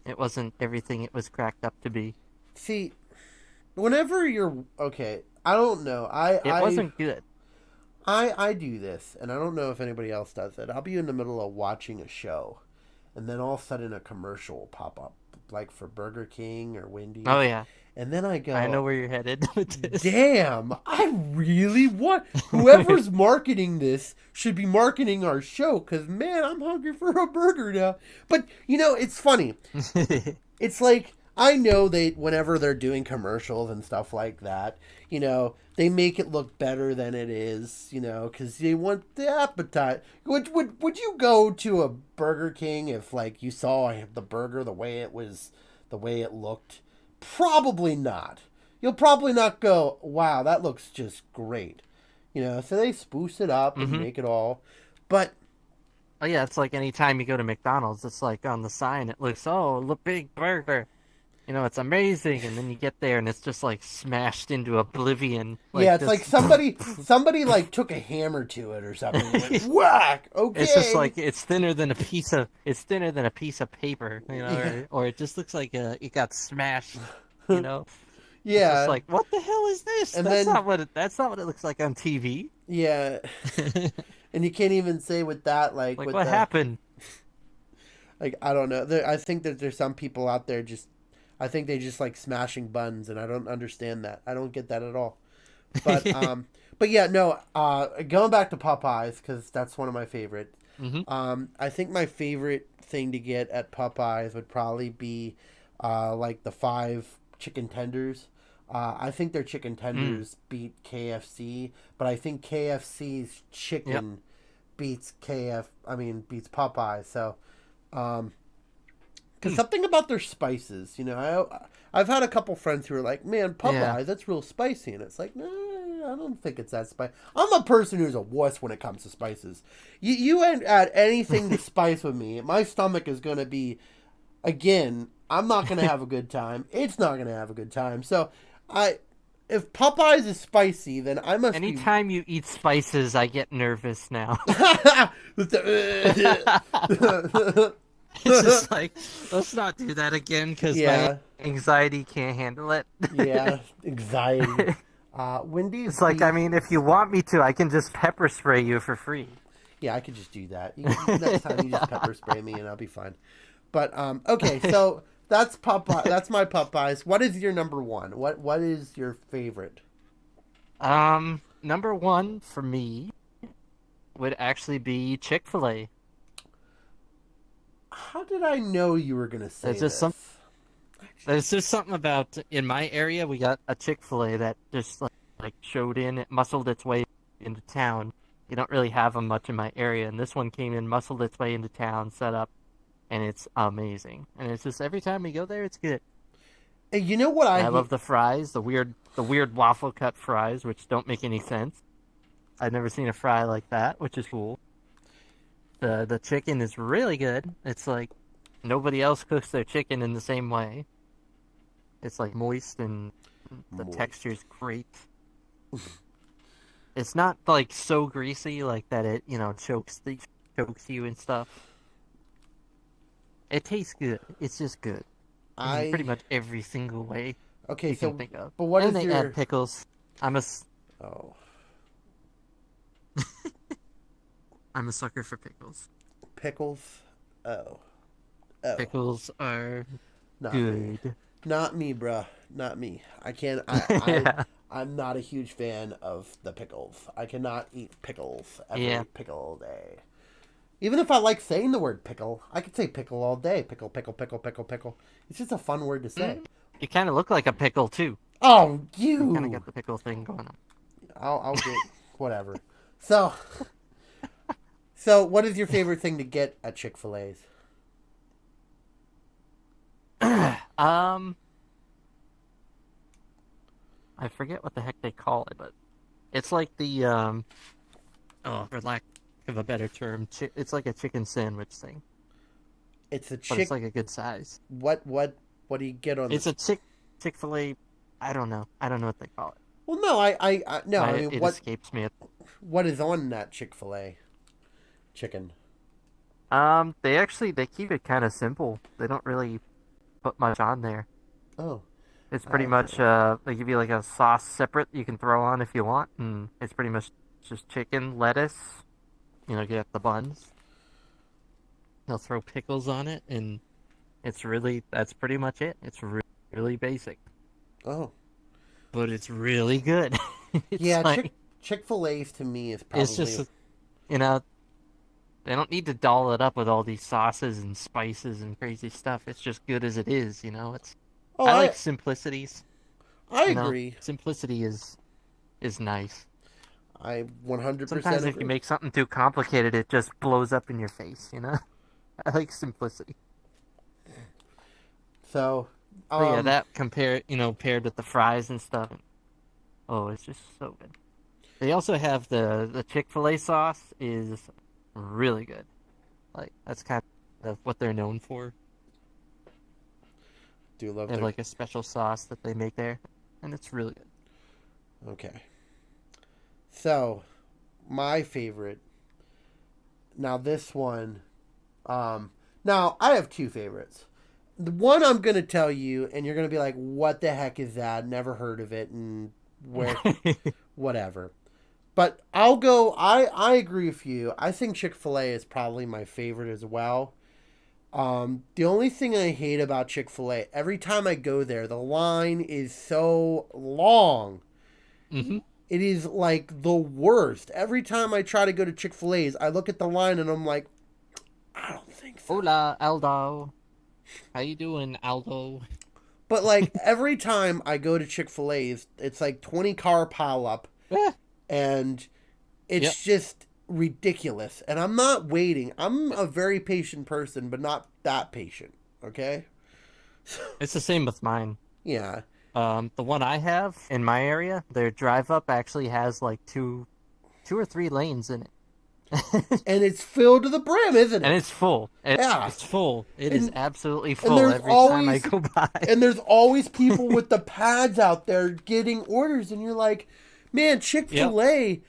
It wasn't everything it was cracked up to be. see, whenever you're okay, I don't know. It wasn't good. I do this, and I don't know if anybody else does it. I'll be in the middle of watching a show, and then all of a sudden a commercial will pop up, like for Burger King or Wendy's. Oh yeah, And then I go, I know where you're headed with this. damn, I really want. Whoever's marketing this should be marketing our show, because, man, I'm hungry for a burger now. But, it's funny. It's like, I know whenever they're doing commercials and stuff like that, they make it look better than it is, because they want the appetite. Would you go to a Burger King if, like, you saw the burger the way it was, the way it looked? Probably not. You'll probably not go, wow, that looks just great. So they spruce it up and make it all. But, Oh yeah, it's like anytime you go to McDonald's, it's like on the sign it looks, oh, look, big burger. It's amazing, and then you get there and it's just like smashed into oblivion. yeah, it's just- like somebody like took a hammer to it or something. And went, whack. Okay. It's just like it's thinner than a piece of paper, Yeah. or it just looks like it got smashed, It's yeah, just like, what the hell is this? And That's then- not what it looks like on TV. yeah. And you can't even say with that, like Like with what happened? Like, I don't know. I think that there's some people out there I think they just like smashing buns, and I don't understand that. I don't get that at all. But but yeah, no. Going back to Popeyes, because that's one of my favorites. Mm-hmm. I think my favorite thing to get at Popeyes would probably be like the five chicken tenders. I think their chicken Mm. tenders beat KFC, but I think KFC's Yep. chicken beats Popeyes. So, because Hmm. something about their spices, I've had a couple friends who are like, "Man, Yeah. Popeyes, that's real spicy," and it's like, no, I don't think it's that spicy. I'm a person who's a wuss when it comes to spices. You add anything to spice with me, my stomach is gonna be again. I'm not gonna have a good time. It's not gonna have a good time. So, I if Popeyes is spicy, then I must be. Anytime you eat spices, I get nervous now. It's just like, let's not do that again because my Yeah, anxiety can't handle it. yeah, anxiety. Wendy's It's like, I beef. mean, if you want me to, I can just pepper spray you for free. Yeah, I could just do that. Next time you just pepper spray me and I'll be fine. But okay, so that's Popeye. That's my Popeyes. What is your number one? What is your favorite? Number one for me would actually be Chick-fil-A. How did I know you were gonna say There's just some, this? there's just something about in my area. We got a Chick-fil-A that just like showed in, it muscled its way into town. You don't really have them much in my area, and this one came in, muscled its way into town, set up, and it's amazing. And it's just every time we go there, it's good. And you know what And I I love hate? the fries, the weird waffle cut fries, which don't make any sense. I've never seen a fry like that, which is cool. The chicken is really good. It's like nobody else cooks their chicken in the same way. It's like moist and the Moist. texture's great. It's not like so greasy like that it, chokes you and stuff. It tastes good. It's just good in pretty I much every single way okay. you can So, think of. but what And is they add your pickles. I'm a s- oh I'm a sucker for pickles. pickles? Oh oh, Pickles are not me. good. Not me, bruh. Not me. I can't. Yeah. I'm not a huge fan of the pickles. I cannot eat pickles Yeah. every pickle day. Even if I like saying the word pickle, I could say pickle all day. Pickle, pickle, pickle, pickle, pickle. It's just a fun word to say. You kind of look like a pickle too. Oh, You kind of you! got the pickle thing going on. I'll get whatever. So, so what is your favorite thing to get at Chick-fil-A's? Um, I forget what the heck they call it, but it's like for lack of a better term, it's like a chicken sandwich thing, It's a but it's chick. like a good size. What do you get on It's this? a Chick-fil-A. I don't know. I don't know what they call it. Well, no, no. I mean, It what escapes me. what is on that Chick-fil-A chicken? They keep it kind of simple. They don't really put much on there. Oh, It's pretty much okay. they give you like a sauce separate you can throw on if you want, and it's pretty much just chicken, lettuce. You get the buns. They'll throw pickles on it, and that's pretty much it. It's really basic, Oh, but it's really good. It's yeah. like Chick-fil-A's to me is it's probably. just you know they don't need to doll it up with all these sauces and spices and crazy stuff. It's just good as it is. It's Oh, I like simplicities. I You know, agree. simplicity is nice. I 100% Sometimes if you agree. make something too complicated, it just blows up in your face. I like simplicity. So, But yeah, that paired with the fries and stuff. Oh, it's just so good. They also have the Chick-fil-A sauce is really good. Like that's kind of what they're known for. do love They have their. like a special sauce that they make there, and it's really good. Okay. So, my favorite. Now this one. Now I have two favorites. The one I'm gonna tell you, and you're gonna be like, "What the heck is that? Never heard of it." And where, whatever. But I'll go. I agree with you. I think Chick-fil-A is probably my favorite as well. The only thing I hate about Chick-fil-A, every time I go there, the line is so long. Hmm. It is like the worst. Every time I try to go to Chick-fil-A's, I look at the line and I'm like, I don't think so. Hola, Aldo. How you doing, Aldo? But like every time I go to Chick-fil-A's, it's like 20 car pileup, Eh, and it's yep. just ridiculous. And I'm not waiting. I'm a very patient person, but not that patient. Okay? It's the same with mine. Yeah. The one I have in my area, their drive up actually has like two or three lanes in it. And it's filled to the brim, isn't And it? it's full. Yeah. It's full. It is And- absolutely and full there's every time I always- go by. And there's always people with the pads out there getting orders, and you're like, man, Chick-fil-A,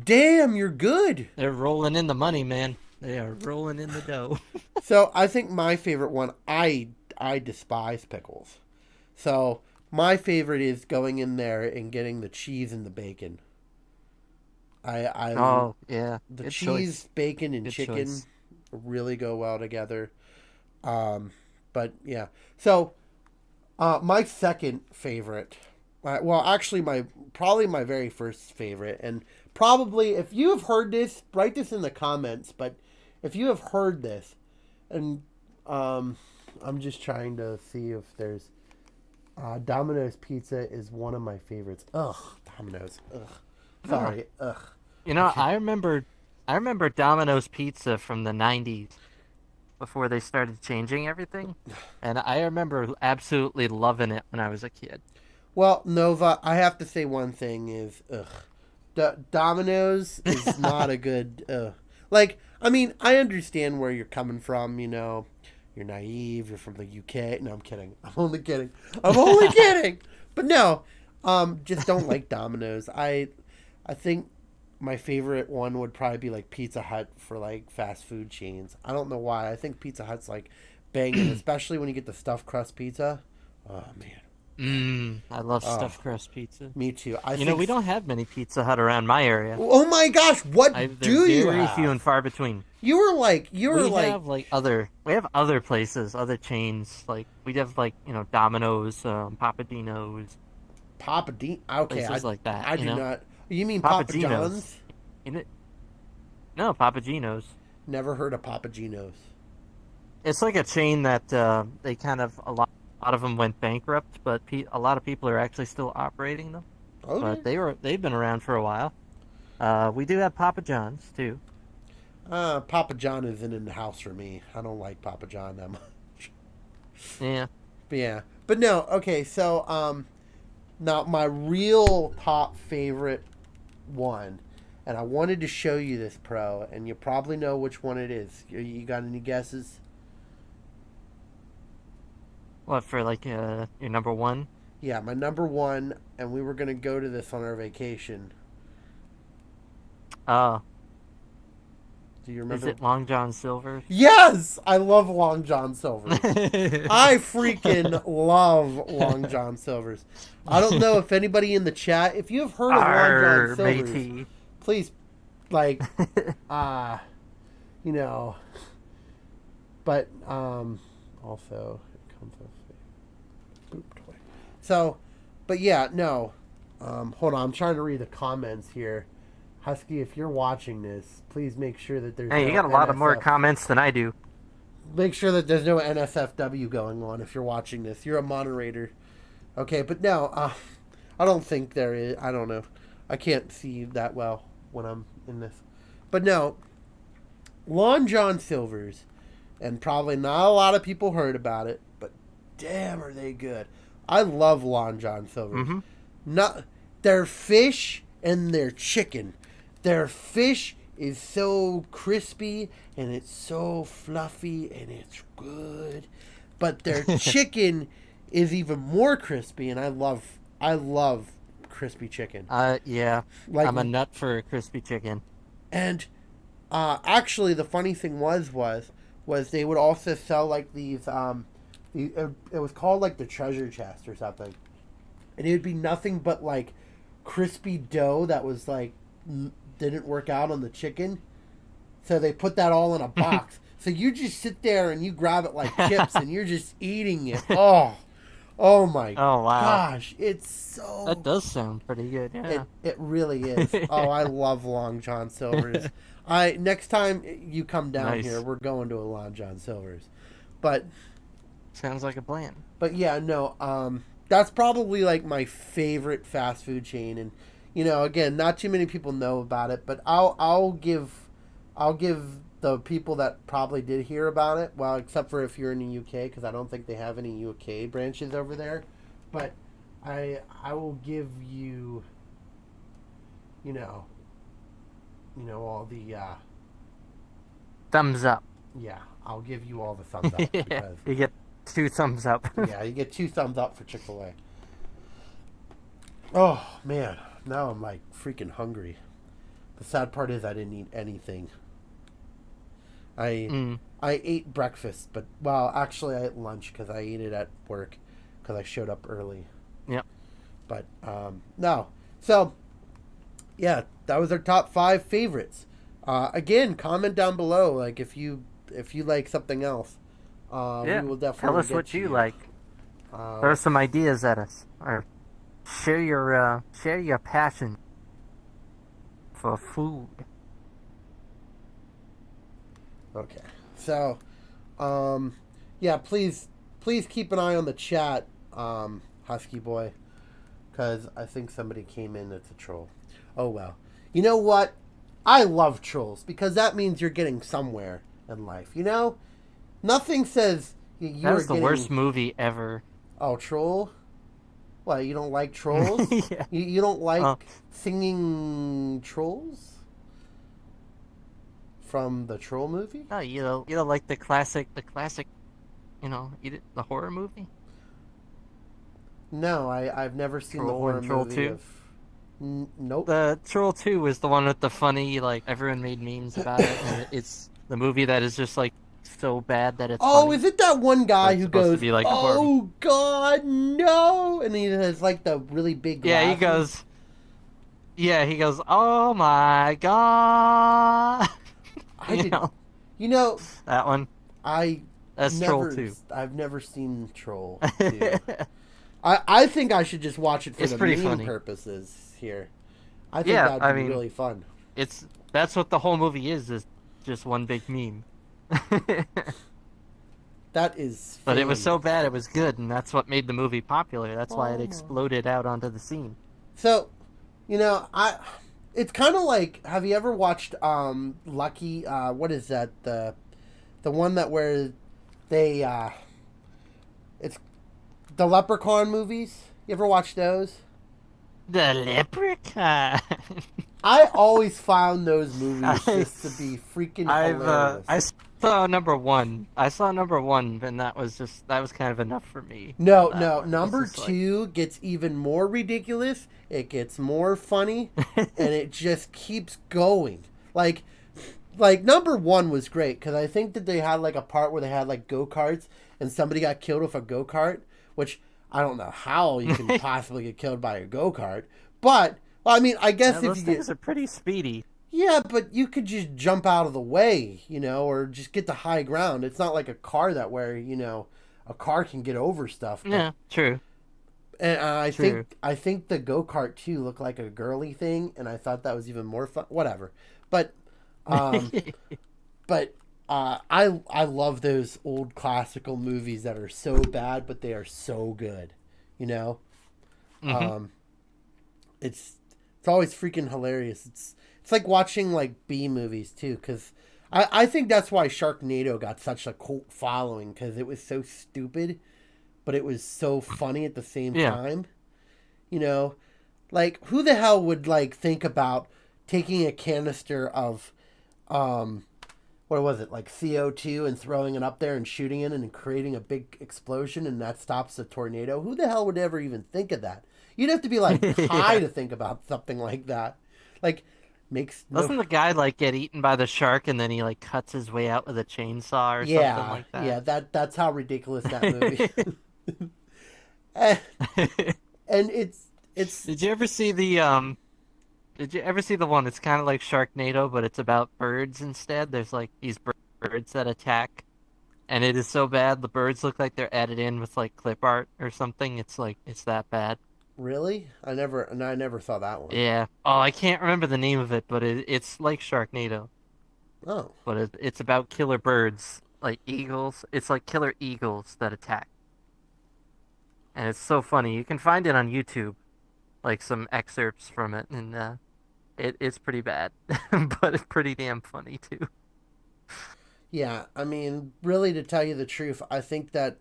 damn, you're good. They're rolling in the money, man. They are rolling in the dough. So I think my favorite one, I despise pickles. So my favorite is going in there and getting the cheese and the bacon. I Oh, yeah. the Good cheese, choice. bacon, and Good chicken choice. really go well together. But yeah. So my second favorite, well, actually, probably my very first favorite, and probably if you have heard this, write this in the comments. But if you have heard this, and I'm just trying to see if there's Domino's Pizza is one of my favorites. Ugh, Domino's. Ugh, sorry. Ugh. You know, I remember Domino's Pizza from the 90s before they started changing everything. And I remember absolutely loving it when I was a kid. Well, Nova, I have to say one thing is, Domino's is not a good, like, I mean, I understand where you're coming from, you know, you're naive, you're from the UK. No, I'm kidding. I'm only kidding. I'm only kidding. But no, just don't like Domino's. I think my favorite one would probably be like Pizza Hut for like fast food chains. I don't know why. I think Pizza Hut's like banging, especially when you get the stuffed crust pizza. Oh man. I love stuffed crust pizza. Me too. You know, we don't have many Pizza Hut around my area. Oh my gosh! What do you Very have? few and far between. We have other places, other chains. Like we have like Domino's, Papadino's. Okay, places like that, I do you know? not. You mean Papa Papagenos. John's? No, Papadino's. Never heard of Papa Gino's. It's like a chain that they kind of a lot of them went bankrupt, but a lot of people are actually still operating them. Oh, But they've been around for a while. We do have Papa John's too. Papa John isn't in the house for me. I don't like Papa John that much. Yeah. But yeah, but no. Okay, so now my real top favorite one, and I wanted to show you this, Pro, and you probably know which one it is. You got any guesses? What for like your number one? Yeah, my number one, and we were gonna go to this on our vacation. Oh, Do you is remember? it Long John Silver's? Yes, I love Long John Silver's. I freaking love Long John Silver's. I don't know if anybody in the chat, if you have heard of Long John Silver's, matey. please, like, you know. But also it comes with a boop toy. So, but yeah, no. Hold on, I'm trying to read the comments here. Husky, if you're watching this, please make sure that there's Hey, you no got a lot of more NSF comments than I do. Make sure that there's no NSFW going on if you're watching this. You're a moderator. Okay, but no, I don't think there is. I don't know. I can't see that well when I'm in this. But no, Long John Silver's, and probably not a lot of people heard about it, but damn are they good. I love Long John Silver's. Mm-hmm. Not their fish and their chicken. Their fish is so crispy and it's so fluffy and it's good. But their chicken is even more crispy, and I love crispy chicken. Yeah. Like- I'm a nut for crispy chicken. And actually the funny thing was they would also sell like these it was called like the treasure chest or something. And it would be nothing but like crispy dough that was like didn't work out on the chicken. So they put that all in a box. So you just sit there and you grab it like chips and you're just eating it. Oh, Oh my Oh wow, gosh, it's that so. does sound pretty good. Yeah. It really is. Oh, I love Long John Silver's. I next time you come down here, Nice. we're going to a Long John Silver's. But Sounds like a plan. yeah, no. That's probably like my favorite fast food chain, and again, not too many people know about it. But I'll give the people that probably did hear about it. Well, except for if you're in the UK, because I don't think they have any UK branches over there. But I will give you, you know, all the Thumbs up. yeah, I'll give you all the thumbs up because You get 2 thumbs up. yeah, you get 2 thumbs up for Chick-fil-A. Oh man, now I'm like freaking hungry. The sad part is I didn't eat anything. I Mm, I ate breakfast, but well, actually I ate lunch because I ate it at work because I showed up early. yep. But no, so yeah, that was our top 5 favorites. Again, comment down below like if you like something else. Yeah. We will definitely Tell us get what to you like. Uh, Throw some ideas at us, or share your passion for food. Okay. So, yeah, please keep an eye on the chat, Husky Boy, because I think somebody came in that's a troll. Oh well. You know what? I love trolls because that means you're getting somewhere in life. Nothing says you're That was the getting. worst movie ever. Oh, troll. What? You don't like trolls? Yeah. You don't like Oh. singing trolls from the Troll movie? No, you don't like the classic, the horror movie. No, I've never seen the Troll horror and Troll movie 2? of. Nope. The Troll 2 was the one with the funny, like everyone made memes about it, and it's the movie that is just like so bad that it's Oh, funny. is it that one guy It's who supposed to goes, be like a horror "Oh God, no!" and he has like the really big Yeah, glasses? he goes, oh my god. I you did. know, that one. I That's never. Troll 2. I've never seen Troll 2. I think I should just watch it for It's the pretty meme funny. purposes here. I think Yeah, that'd be really fun. That's what the whole movie is just one big meme. That is. But it was so famous. bad it was good, and that's what made the movie popular. That's why it Oh. exploded out onto the scene. So, it's kind of like, have you ever watched Lucky? What is that? The one that where they it's the Leprechaun movies. You ever watch those? The leprechaun. I always found those movies just to be freaking hilarious. I saw number 1. I saw number 1, and that was kind of enough for me. No, That no. one was Number just like- 2 gets even more ridiculous. It gets more funny, and it just keeps going. Like number 1 was great because I think that they had like a part where they had like go karts, and somebody got killed with a go kart, which I don't know how you can possibly get killed by a go kart. But well, I mean, I guess Yeah, if those you things get are pretty speedy. yeah, but you could just jump out of the way, or just get to high ground. It's not like a car that where a car can get over stuff. But Yeah, true. And True. I think the go kart too looked like a girly thing, and I thought that was even more fun. Whatever, but but I love those old classical movies that are so bad, but they are so good. Mhm. It's always freaking hilarious. It's like watching like B movies too, because I think that's why Sharknado got such a cult following because it was so stupid, but it was so funny at the same Yeah. time. Like who the hell would like think about taking a canister of what was it, like CO2, and throwing it up there and shooting it and creating a big explosion, and that stops the tornado? Who the hell would ever even think of that? You'd have to be like high to think about something like that. Like makes no Doesn't the guy like get eaten by the shark and then he like cuts his way out with a chainsaw or something like that? yeah, that's how ridiculous that movie is. and it's Did you ever see the one? It's kind of like Sharknado, but it's about birds instead. There's like these birds that attack and it is so bad the birds look like they're added in with like clip art or something. It's like it's that bad. Really? I never saw that one. Yeah. Oh, I can't remember the name of it, but it's like Sharknado, Oh, but it's about killer birds, like eagles. It's like killer eagles that attack, and it's so funny. You can find it on YouTube, like some excerpts from it, and it's pretty bad, but it's pretty damn funny too. yeah. I mean, really, to tell you the truth, I think that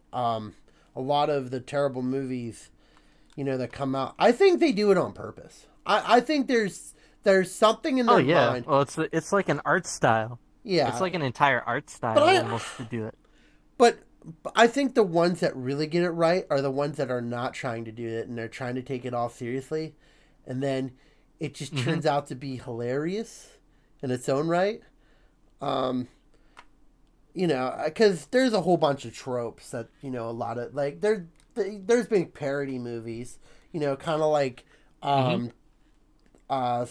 a lot of the terrible movies, that come out, I think they do it on purpose. I think there's something in Oh their yeah. mind. Well, it's like an art style. It's Yeah, like an entire art but style almost to do it. but I think the ones that really get it right are the ones that are not trying to do it and they're trying to take it all seriously, and then it just Hmm. turns out to be hilarious in its own right. Um, because there's a whole bunch of tropes that a lot of like there's been parody movies, kind of like Hmm. um uh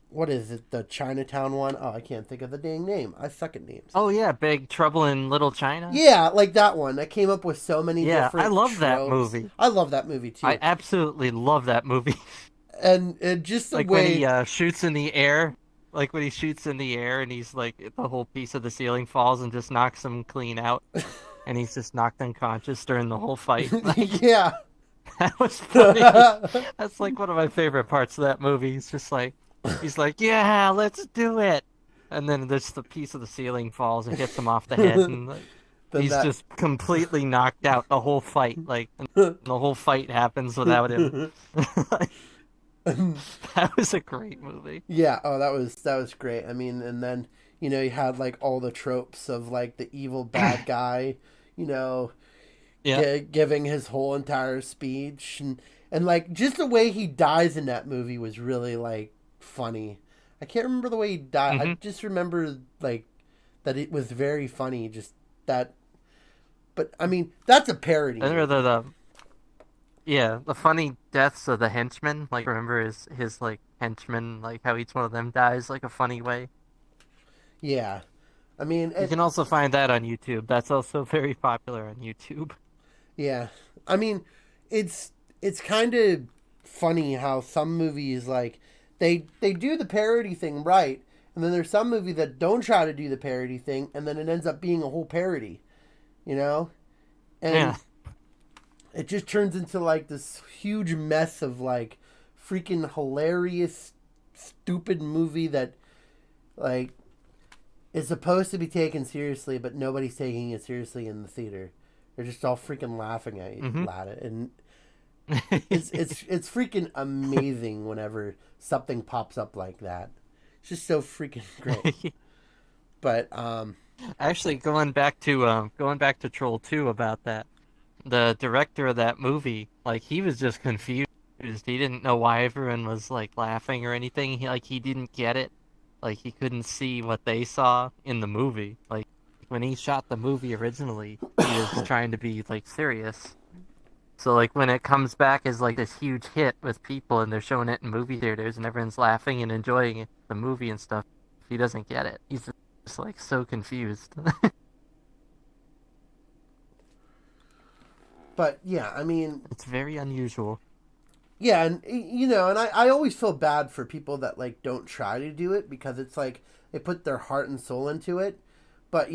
what is it, the Chinatown one? Oh, I can't think of the dang name. I suck at names. Oh yeah, Big Trouble in Little China. Yeah, like that one that came up with so many Yeah, I different love that tropes. movie. I love that movie I too, absolutely love that movie. and just the Like when way. he shoots in the air, like when he shoots in the air and he's like the whole piece of the ceiling falls and just knocks him clean out, and he's just knocked unconscious during the whole fight. Like Yeah. that was funny. That's like one of my favorite parts of that movie. He's just like he's like, "Yeah, let's do it." And then just the piece of the ceiling falls and hits him off the head and like Then he's that. just completely knocked out the whole fight. Like and the whole fight happens without him. That was a great movie. Yeah, oh, that was great. I mean, and then you had like all the tropes of like the evil bad guy, you know, Yeah. giving his whole entire speech, and like just the way he dies in that movie was really like funny. I can't remember the way he died. I Hmm. just remember like that it was very funny. Just that, but I mean that's a parody And or movie. the funny deaths of the henchmen. Like remember his like henchmen, like how each one of them dies like a funny way. Yeah, I mean You can also find that on YouTube. That's also very popular on YouTube. yeah, I mean it's kind of funny how some movies like they do the parody thing right, and then there's some movies that don't try to do the parody thing, and then it ends up being a whole parody, you know, Yeah. and it just turns into like this huge mess of like freaking hilarious, stupid movie that like is supposed to be taken seriously, but nobody's taking it seriously in the theater. They're just all freaking laughing Hmm. at it, and it's freaking amazing whenever something pops up like that. It's just so freaking great. But Actually, going back to Troll 2 about that. The director of that movie, like he was just confused. He didn't know why everyone was like laughing or anything. He didn't get it. Like he couldn't see what they saw in the movie. Like when he shot the movie originally, he was trying to be like serious. So like when it comes back as like this huge hit with people and they're showing it in movie theaters and everyone's laughing and enjoying it, the movie and stuff, he doesn't get it. He's just like so confused. but yeah, I mean, It's very unusual. yeah, and and I always feel bad for people that like don't try to do it because it's like they put their heart and soul into it, but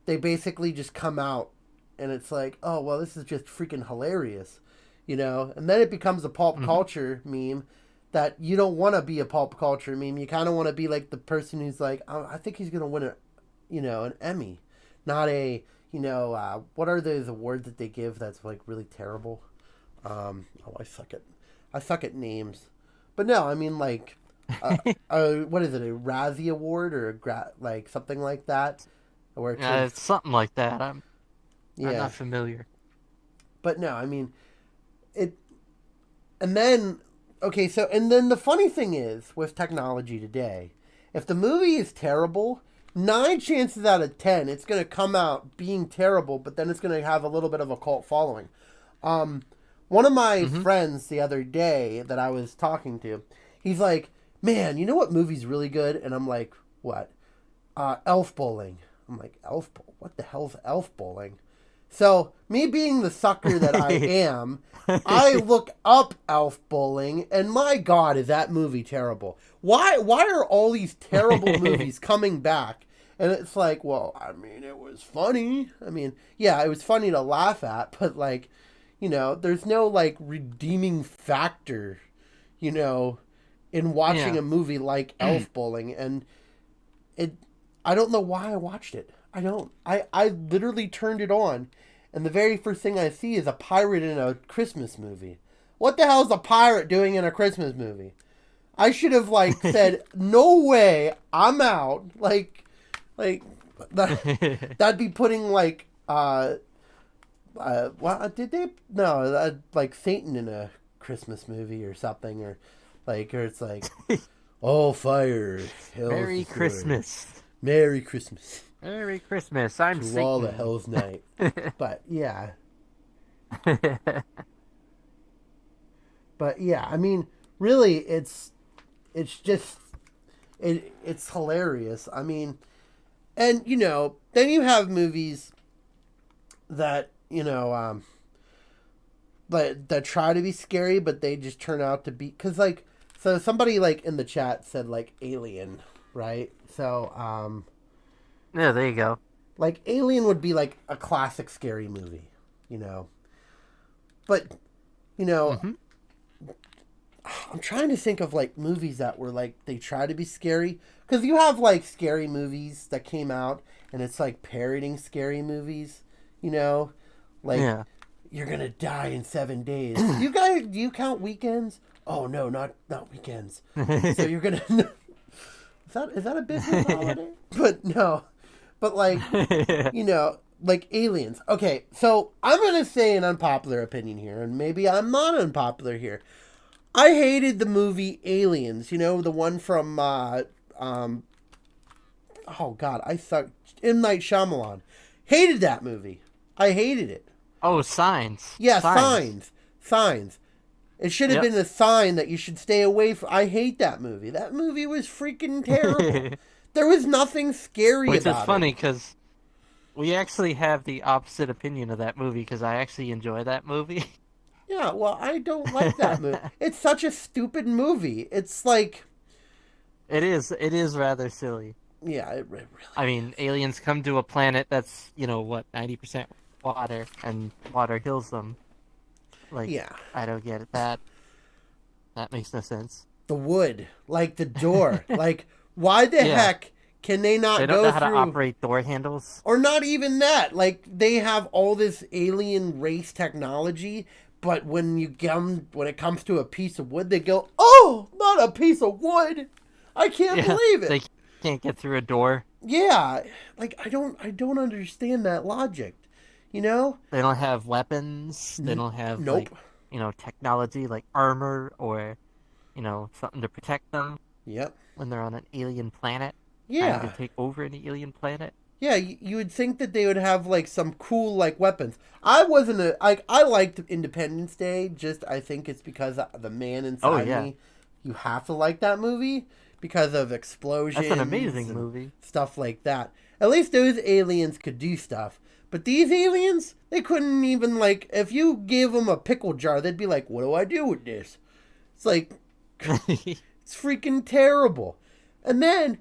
they basically just come out and it's like, oh well, this is just freaking hilarious, and then it becomes a pulp Hmm. culture meme that you don't want to be a pulp culture meme. You kind of want to be like the person who's like, oh, I think he's gonna win an Emmy, not a what are those awards that they give that's like really terrible. Oh, I suck at names, but no, I mean like, what is it? A Razzie Award or like something like that, where it's like, It's something like that. I'm yeah, not familiar. but no, I mean it, and then okay, so and then the funny thing is with technology today, if the movie is terrible, 9 chances out of 10 it's gonna come out being terrible, but then it's gonna have a little bit of a cult following. Um, One of my Hmm. friends the other day that I was talking to, he's like, "Man, you know what movie's really good?" And I'm like, "What?" Elf Bowling. I'm like, elf bowl? What the hell's elf bowling? So, me being the sucker that I am, I look up Elf Bowling, and my God, is that movie terrible. Why are all these terrible movies coming back? And it's like, well, I mean, it was funny. I mean, yeah, it was funny to laugh at, but like, there's no like redeeming factor, in watching a movie like Elf Bowling. And I don't know why I watched it. I literally turned it on, and the very first thing I see is a pirate in a Christmas movie. What the hell is a pirate doing in a Christmas movie? I should have like said, no way, I'm out. Like that'd be putting like what did they like Satan in a Christmas movie or something, or it's like, oh, fire, Merry Christmas. Merry Christmas. Merry Christmas. I'm to Satan. all the Hell's Night. But yeah. But yeah, I mean, really, it's just it's hilarious. I mean, and then you have movies that that try to be scary, but they just turn out to be, because like, so somebody like in the chat said like Alien, right? So yeah, there you go. Like Alien would be like a classic scary movie, but Mm-hmm. I'm trying to think of like movies that were like they try to be scary, because you have like scary movies that came out and it's like parroting scary movies, like Yeah. you're gonna die in 7 days. Do you count Weekends? Oh no, not Weekends. So you're gonna is that a business holiday? But no, but like like Aliens. Okay, so I'm gonna say an unpopular opinion here, and maybe I'm not unpopular here. I hated the movie Aliens, the one from, oh God, I suck. M. Night Shyamalan. Hated that movie. I hated it. Oh, Signs. Yeah, Signs. It should have been a sign that you should stay away from. I hate that movie. That movie was freaking terrible. There was nothing scary about it. Which is funny, because we actually have the opposite opinion of that movie, because I actually enjoy that movie. Yeah, well, I don't like that movie. It's such a stupid movie. It's like... It is rather silly. Yeah, it really I mean, aliens come to a planet that's, 90% water, and water kills them. Like, yeah. I don't get it. That makes no sense. The wood, like the door. Like, why the heck can they not go through... They don't know how to operate door handles? Or not even that. Like, they have all this alien race technology... But when it comes to a piece of wood, they go, "Oh, not a piece of wood! I can't believe it." They can't get through a door. Yeah, like I don't understand that logic. They don't have weapons. They don't have technology like armor or something to protect them. Yep. When they're on an alien planet. Yeah. Trying to take over an alien planet. Yeah, you would think that they would have like some cool like weapons. I liked Independence Day. Just I think it's because of the man inside me. You have to like that movie because of explosions. That's an amazing movie. Stuff like that. At least those aliens could do stuff. But these aliens, they couldn't even like. If you gave them a pickle jar, they'd be like, "What do I do with this?" It's like, it's freaking terrible. And then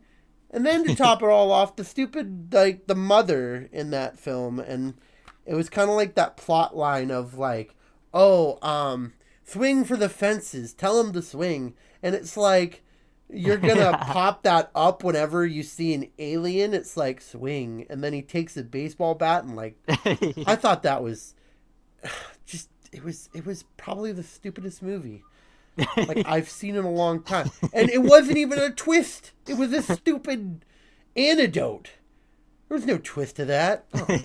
to top it all off, the stupid, like, the mother in that film, and it was kind of like that plot line of, like, swing for the fences, tell him to swing, and it's like, you're gonna pop that up whenever you see an alien, it's like, swing, and then he takes a baseball bat, and, like, I thought that was, just, it was probably the stupidest movie. Like, I've seen in a long time. And it wasn't even a twist. It was a stupid anecdote. There was no twist to that. Oh.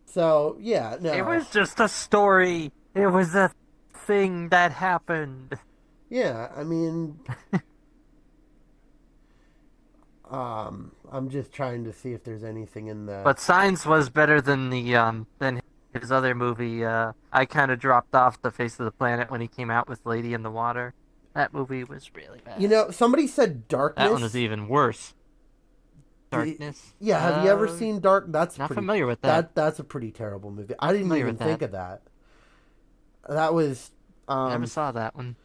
So, yeah, no. It was just a story. It was a thing that happened. Yeah, I mean... I'm just trying to see if there's anything in the... But Signs was better than than his other movie. I kind of dropped off the face of the planet when he came out with Lady in the Water. That movie was really bad. Somebody said Darkness. That one was even worse. Darkness. Yeah, have you ever seen Dark? Not familiar with that. That's a pretty terrible movie. I Not didn't familiar even with think that. of that. That was Never saw that one.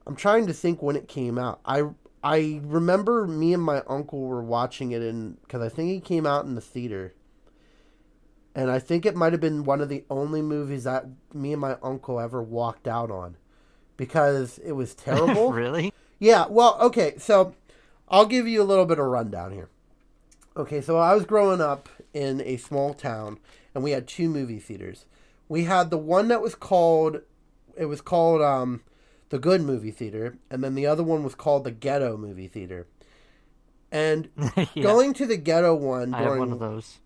I'm trying to think when it came out. I remember me and my uncle were watching it in because I think it came out in the theater, and I think it might have been one of the only movies that me and my uncle ever walked out on because it was terrible. Really? Yeah. Well, okay. So I'll give you a little bit of rundown here. Okay, so I was growing up in a small town, and we had two movie theaters. We had the one that was called, it was called the Good Movie Theater, and then the other one was called the Ghetto Movie Theater. And Yeah, going to the Ghetto one I have one during of those.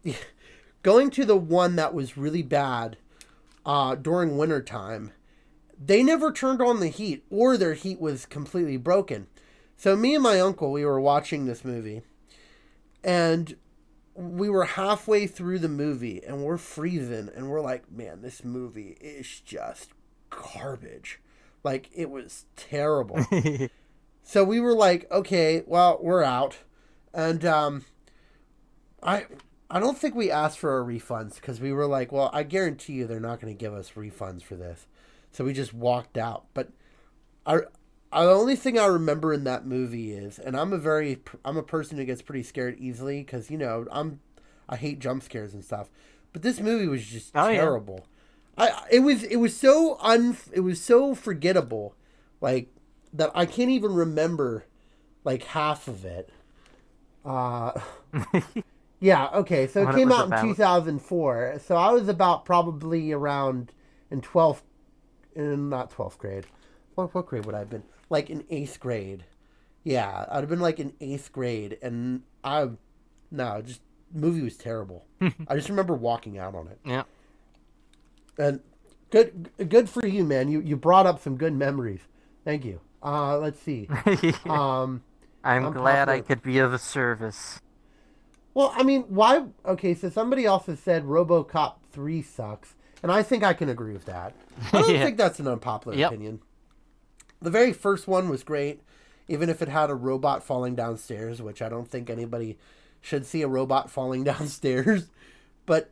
going to the one that was really bad during winter time, they never turned on the heat, or their heat was completely broken. So me and my uncle, we were watching this movie, and we were halfway through the movie and we're freezing and we're like, man, this movie is just garbage. Like, it was terrible. So we were like, okay, well, we're out. And I I don't think we asked for our refunds because we were like, well, I guarantee you they're not going to give us refunds for this. So we just walked out. But I the only thing I remember in that movie is, and I'm a person who gets pretty scared easily because I hate jump scares and stuff, but this movie was just terrible. Yeah. It was so forgettable, like that I can't even remember like half of it. Yeah, okay, so it came out in 2004. So I was about probably around in not 12th grade. What grade would I have been? Like in 8th grade. Yeah, I'd have been like in 8th grade, and movie was terrible. I just remember walking out on it. Yeah. And good for you, man. You brought up some good memories. Thank you. Let's see. Yeah. I'm glad I could be of service. Well, I mean, why? Okay, so somebody else has said RoboCop 3 sucks, and I think I can agree with that. I don't think that's an unpopular opinion. The very first one was great, even if it had a robot falling downstairs, which I don't think anybody should see a robot falling downstairs. But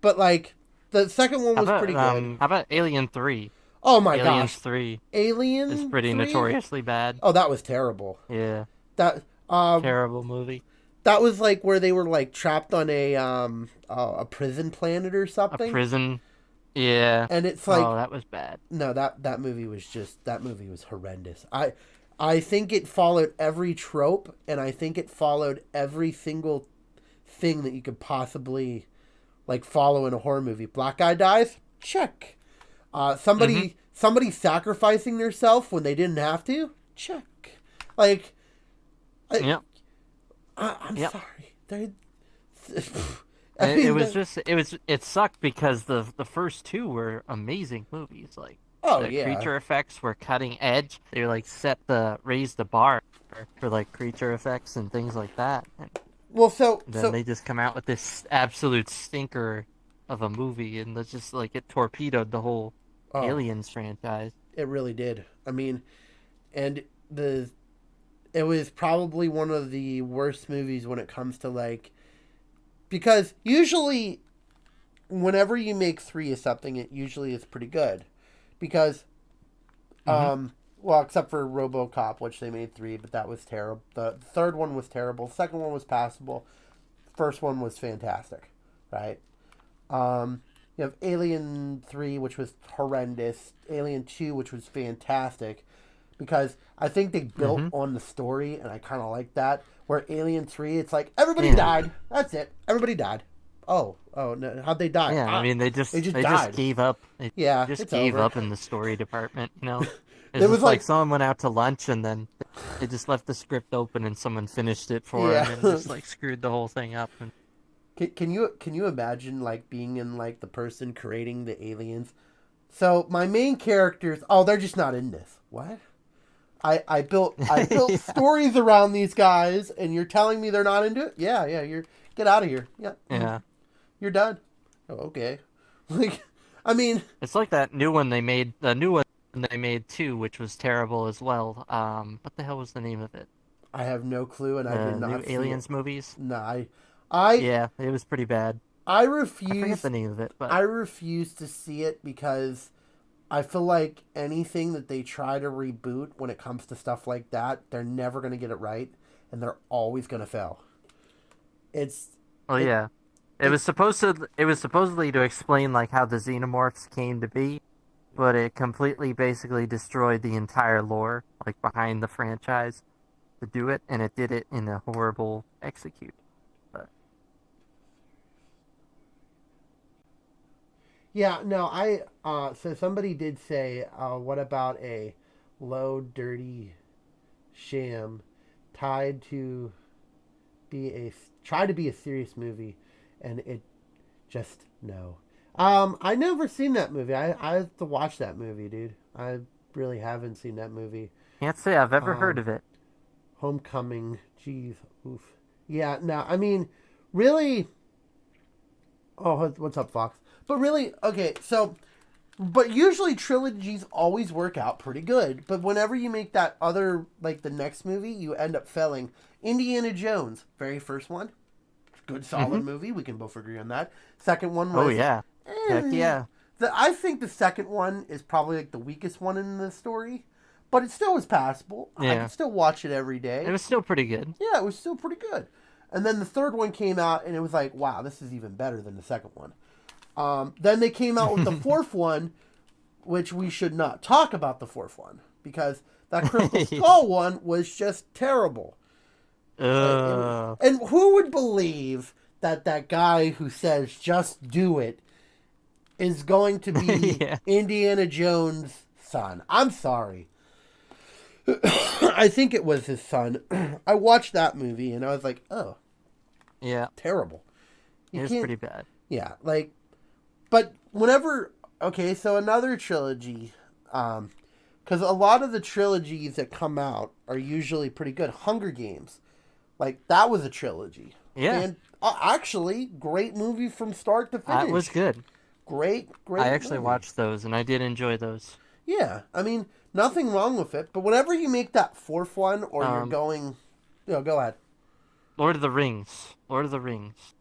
like the second one was pretty good. How about Alien 3? Oh my Aliens gosh. 3. Aliens is pretty 3? notoriously bad. Oh, that was terrible. Yeah. That terrible movie. That was like where they were like trapped on a prison planet or something. A prison. Yeah. And it's like, oh, that was bad. No, that movie was horrendous. I think it followed every trope, and I think it followed every single thing that you could possibly like follow in a horror movie. Black guy dies? Check. Somebody sacrificing themselves when they didn't have to? Check. Like, I'm sorry. It sucked because the first two were amazing movies. Like, creature effects were cutting edge. They were like raised the bar for like creature effects and things like that. And then they just come out with this absolute stinker of a movie, and it's just like it torpedoed the whole Aliens franchise. It really did. I mean, and it was probably one of the worst movies when it comes to like, because usually whenever you make 3 of something, it usually is pretty good, because well, except for RoboCop, which they made 3, but that was terrible. The third one was terrible. The second one was passable. First one was fantastic, right? You have Alien 3, which was horrendous. Alien 2, which was fantastic, because I think they built on the story, and I kind of like that. Where Alien 3, it's like, everybody died. That's it. Everybody died. Oh, no. How'd they die? Yeah, I mean, they just gave up. They just gave up in the story department, you know? It was like someone went out to lunch, and then they just left the script open, and someone finished it for them, and just like screwed the whole thing up. And... Can you imagine like being in like the person creating the aliens? So my main characters, they're just not in this. What? I built stories around these guys, and you're telling me they're not into it? Yeah, you're get out of here. Yeah. You're done. Oh, okay. Like, I mean, it's like that new one they made. The new one they made too, which was terrible as well. What the hell was the name of it? I have no clue, and I did The new not see it. Aliens movies. No, I, Yeah, it was pretty bad. I I forget the refuse. name of it, but I refuse to see it because I feel like anything that they try to reboot when it comes to stuff like that, they're never going to get it right, and they're always going to fail. It's oh it yeah, it. it was supposedly to explain like how the xenomorphs came to be, but it completely basically destroyed the entire lore like behind the franchise to do it, and it did it in a horrible execute. But Yeah, no, I so somebody did say, what about a low dirty sham tied to be a try to be a serious movie, and it just no. I never seen that movie. I have to watch that movie, dude. I really haven't seen that movie. can't say I've ever heard Um, of it. Homecoming, jeez, oof. Yeah, no, I mean, really. Oh, what's up, Fox? But really, okay, so but usually trilogies always work out pretty good. But whenever you make that other, like the next movie, you end up failing. Indiana Jones, very first one, good Hmm. solid movie. We can both agree on that. Second one Oh was, yeah, heck eh. yeah, I think the second one is probably like the weakest one in the story, but it still was passable. I yeah. could still watch it every It day. was still pretty good. Yeah, it was still pretty good. And then the third one came out, and it was like, wow, this is even better than the second one. Then they came out with the fourth one, which we should not talk about the fourth one because that Crystal Skull one was just terrible. uh, And who would believe that that guy who says "just do it" is going to be yeah, Indiana Jones' son? I'm sorry. I think it was his son. I watched that movie and I was like, oh, yeah. terrible. You It was can't. pretty bad. Yeah, like, but whenever. Okay, so another trilogy. Because a lot of the trilogies that come out are usually pretty good. Hunger Games, like that was a trilogy, Yeah, and actually great movie from start to it was finish. good. Great, I great actually movie. watched those, and I did enjoy those. Yeah, I mean nothing wrong with it. But whenever you make that fourth one, or you're Um, going, go ahead. Lord of the Rings. Lord of the Rings.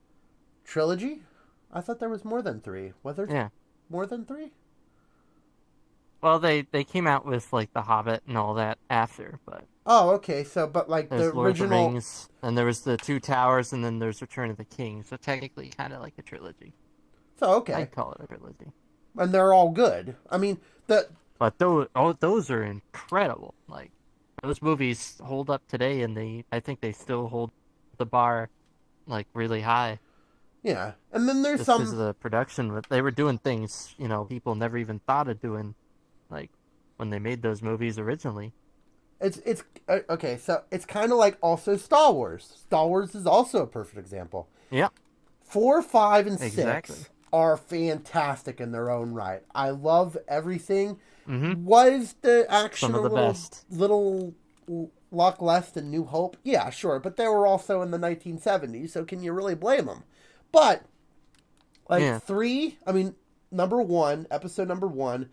Trilogy. I thought there was more than three. Was there Yeah. more than three? Well, they came out with like The Hobbit and all that after, but Oh, okay. So, but like the there's Lord of the original. Rings, and there was the Two Towers, and then there's Return of the King. So technically, kind of like a trilogy. So okay, I'd call it a trilogy. and they're all good. I mean, the But those are incredible. Like those movies hold up today, and I think they still hold the bar like really high. yeah, and then there's Just because of some. the production, but they were doing things people never even thought of doing, like when they made those movies originally. It's okay. So it's kind of like also Star Wars. Star Wars is also a perfect example. Yeah, 4, 5, and exactly. 6 are fantastic in their own right. I love everything. Mm-hmm. Was the action Some a of the little best. little lot less than New Hope? Yeah, sure, but they were also in the 1970s, so can you really blame them? But like Yeah, 3, I mean, number 1, episode number 1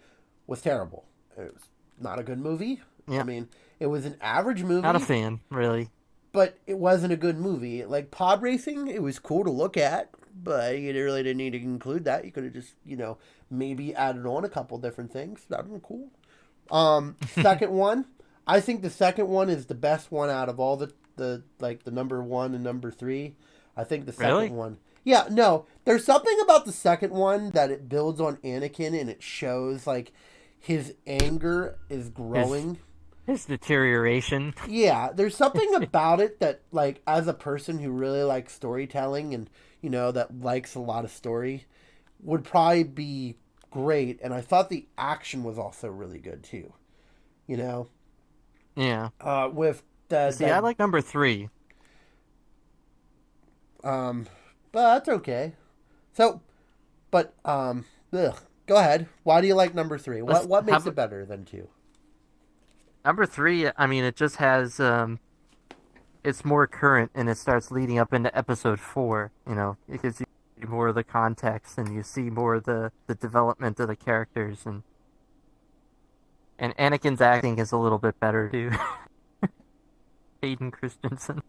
was terrible. It was not a good movie. I yeah. mean, it was an average Not a movie, fan, really. but it wasn't a good movie. Like pod racing, it was cool to look at, but you really didn't need to include that. You could have just, maybe added on a couple different things. That would have been cool. Second one, I think the second one is the best one out of all the like the number 1 and number 3. I think the second Really? one. Yeah, no, there's something about the second one that it builds on Anakin and it shows like his anger is His growing. his deterioration. Yeah, there's something about it that, like, as a person who really likes storytelling and, that likes a lot of story, would probably be great. And I thought the action was also really good, too. You know? Yeah. With the, See, I that, like number three. um, but that's okay. So, but, ugh, go ahead. Why do you like number 3? Let's What makes have it better than 2? number three. I mean, it just has it's more current, and it starts leading up into episode 4. It gives you more of the context, and you see more of the development of the characters, and Anakin's acting is a little bit better too. Hayden Christensen.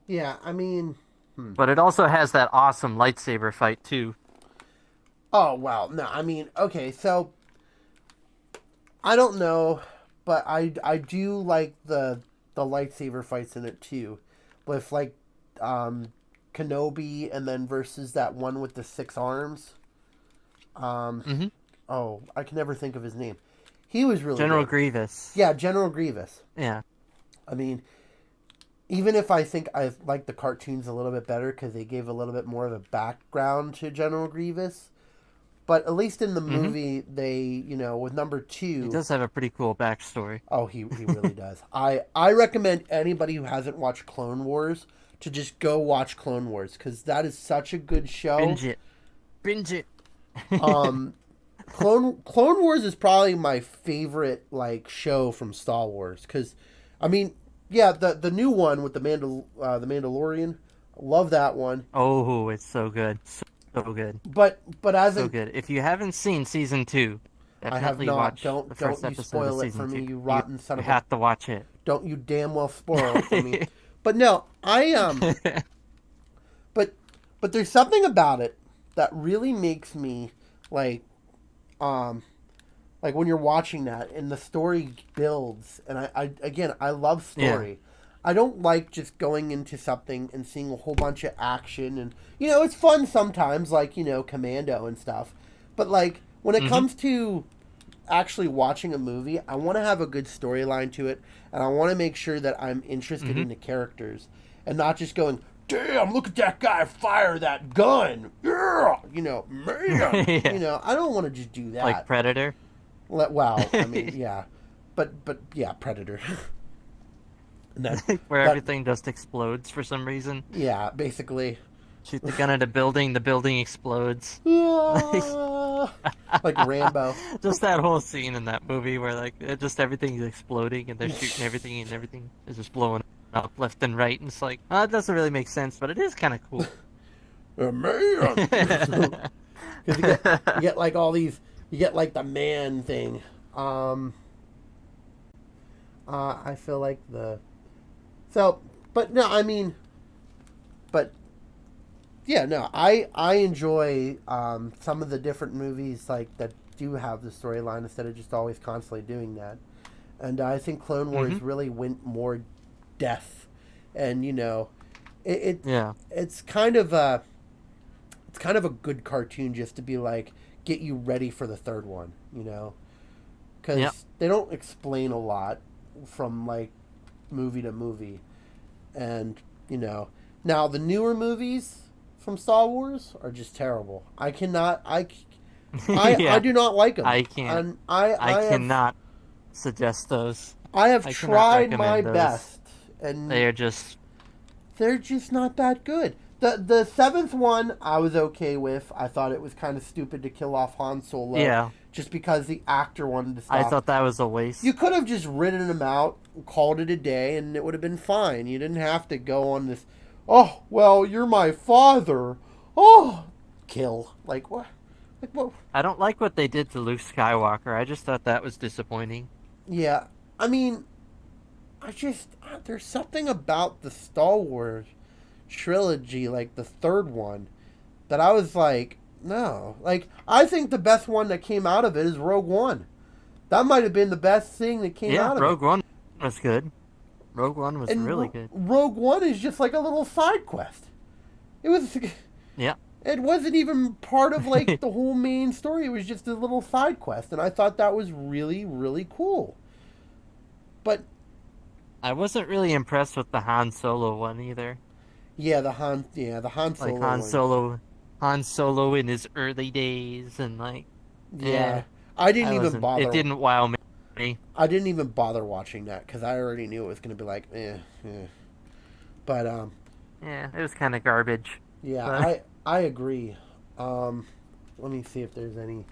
Yeah, I mean, But it also has that awesome lightsaber fight too. oh wow, no, I mean, okay, so I don't know, but I do like the lightsaber fights in it too, with like um Kenobi and then versus that one with the six arms. Um, Hmm. oh, I can never think of his name. He was really General good. Grievous. Yeah, General Grievous. Yeah. I mean, even if I think I like the cartoons a little bit better because they gave a little bit more of a background to General Grievous, but at least in the Hmm. movie, they, you know, with number He two, does have a pretty cool backstory. oh, he really does. I recommend anybody who hasn't watched Clone Wars to just go watch Clone Wars because that is such a good show. Binge it. Binge it. Um, Clone Wars is probably my favorite like show from Star Wars because, I mean, yeah, the new one with the Mandalorian, love that one. Oh, it's so good. So good. But as So a good. If you haven't seen season 2, I have definitely not. watch Don't the first you episode of spoil it season for me, 2. you rotten son You of a. have to watch it. Don't you damn well spoil it for me. But no, but there's something about it that really makes me like um like when you're watching that and the story builds and I again I love story. I don't like just going into something and seeing a whole bunch of action and you know it's fun sometimes like you know Commando and stuff. But like when it Hmm. comes to actually watching a movie, I want to have a good storyline to it, and I want to make sure that I'm interested in the characters, and not just going, "Damn, look at that guy fire that gun!" Yeah, you know, man. Yeah. You know, I don't want to just do that. Like Predator. Wow, I mean, yeah, but yeah, Predator. And that, Where that everything just explodes for some reason. yeah, basically. Shoot the gun at a building, the building explodes. Like Rambo. Just that whole scene in that movie where like just everything's exploding and they're shooting everything and everything is just blowing up left and right and it's like, it doesn't really make sense, but it is kind of cool. Man. Because you get like all these, you get like the man thing. I feel like but no, I mean, but yeah, no, I enjoy some of the different movies like that do have the storyline instead of just always constantly doing that. And I think Clone Wars really went more depth, and you know, Yeah. it's kind of a good cartoon just to be like get you ready for the third one, you know, because Yep. they don't explain a lot from like movie to movie, and you know now the newer movies from Star Wars are just terrible. I cannot. Yeah. I do not like them. I can't. And I have, cannot suggest those. I have I cannot tried my recommend those. best, and They are just they're just not that good. The seventh one I was okay with. I thought it was kind of stupid to kill off Han Solo. Yeah. Just because the actor wanted to stop. I thought that was a waste. You could have just written him out, called it a day, and it would have been fine. You didn't have to go on this, oh, well, you're my father. Oh, kill. Like, what? Like, what? I don't like what they did to Luke Skywalker. I just thought that was disappointing. Yeah. I mean, there's something about the Star Wars trilogy, like the third one, that I was like, no. Like, I think the best one that came out of it is Rogue One. That might have been the best thing that came out of Rogue it. One was good. Rogue One was And really good. Rogue One is just like a little side quest. It was. Yeah. It wasn't even part of like the whole main story. It was just a little side quest, and I thought that was really, really cool. But I wasn't really impressed with the Han Solo one either. yeah, the Han Solo. Like Han one. Solo in his early days and like Yeah, I didn't I even wasn't- bother. It didn't wow me. I didn't even bother watching that because I already knew it was going to be like, But Yeah, it was kind of garbage. yeah, But- I agree. Let me see if there's any.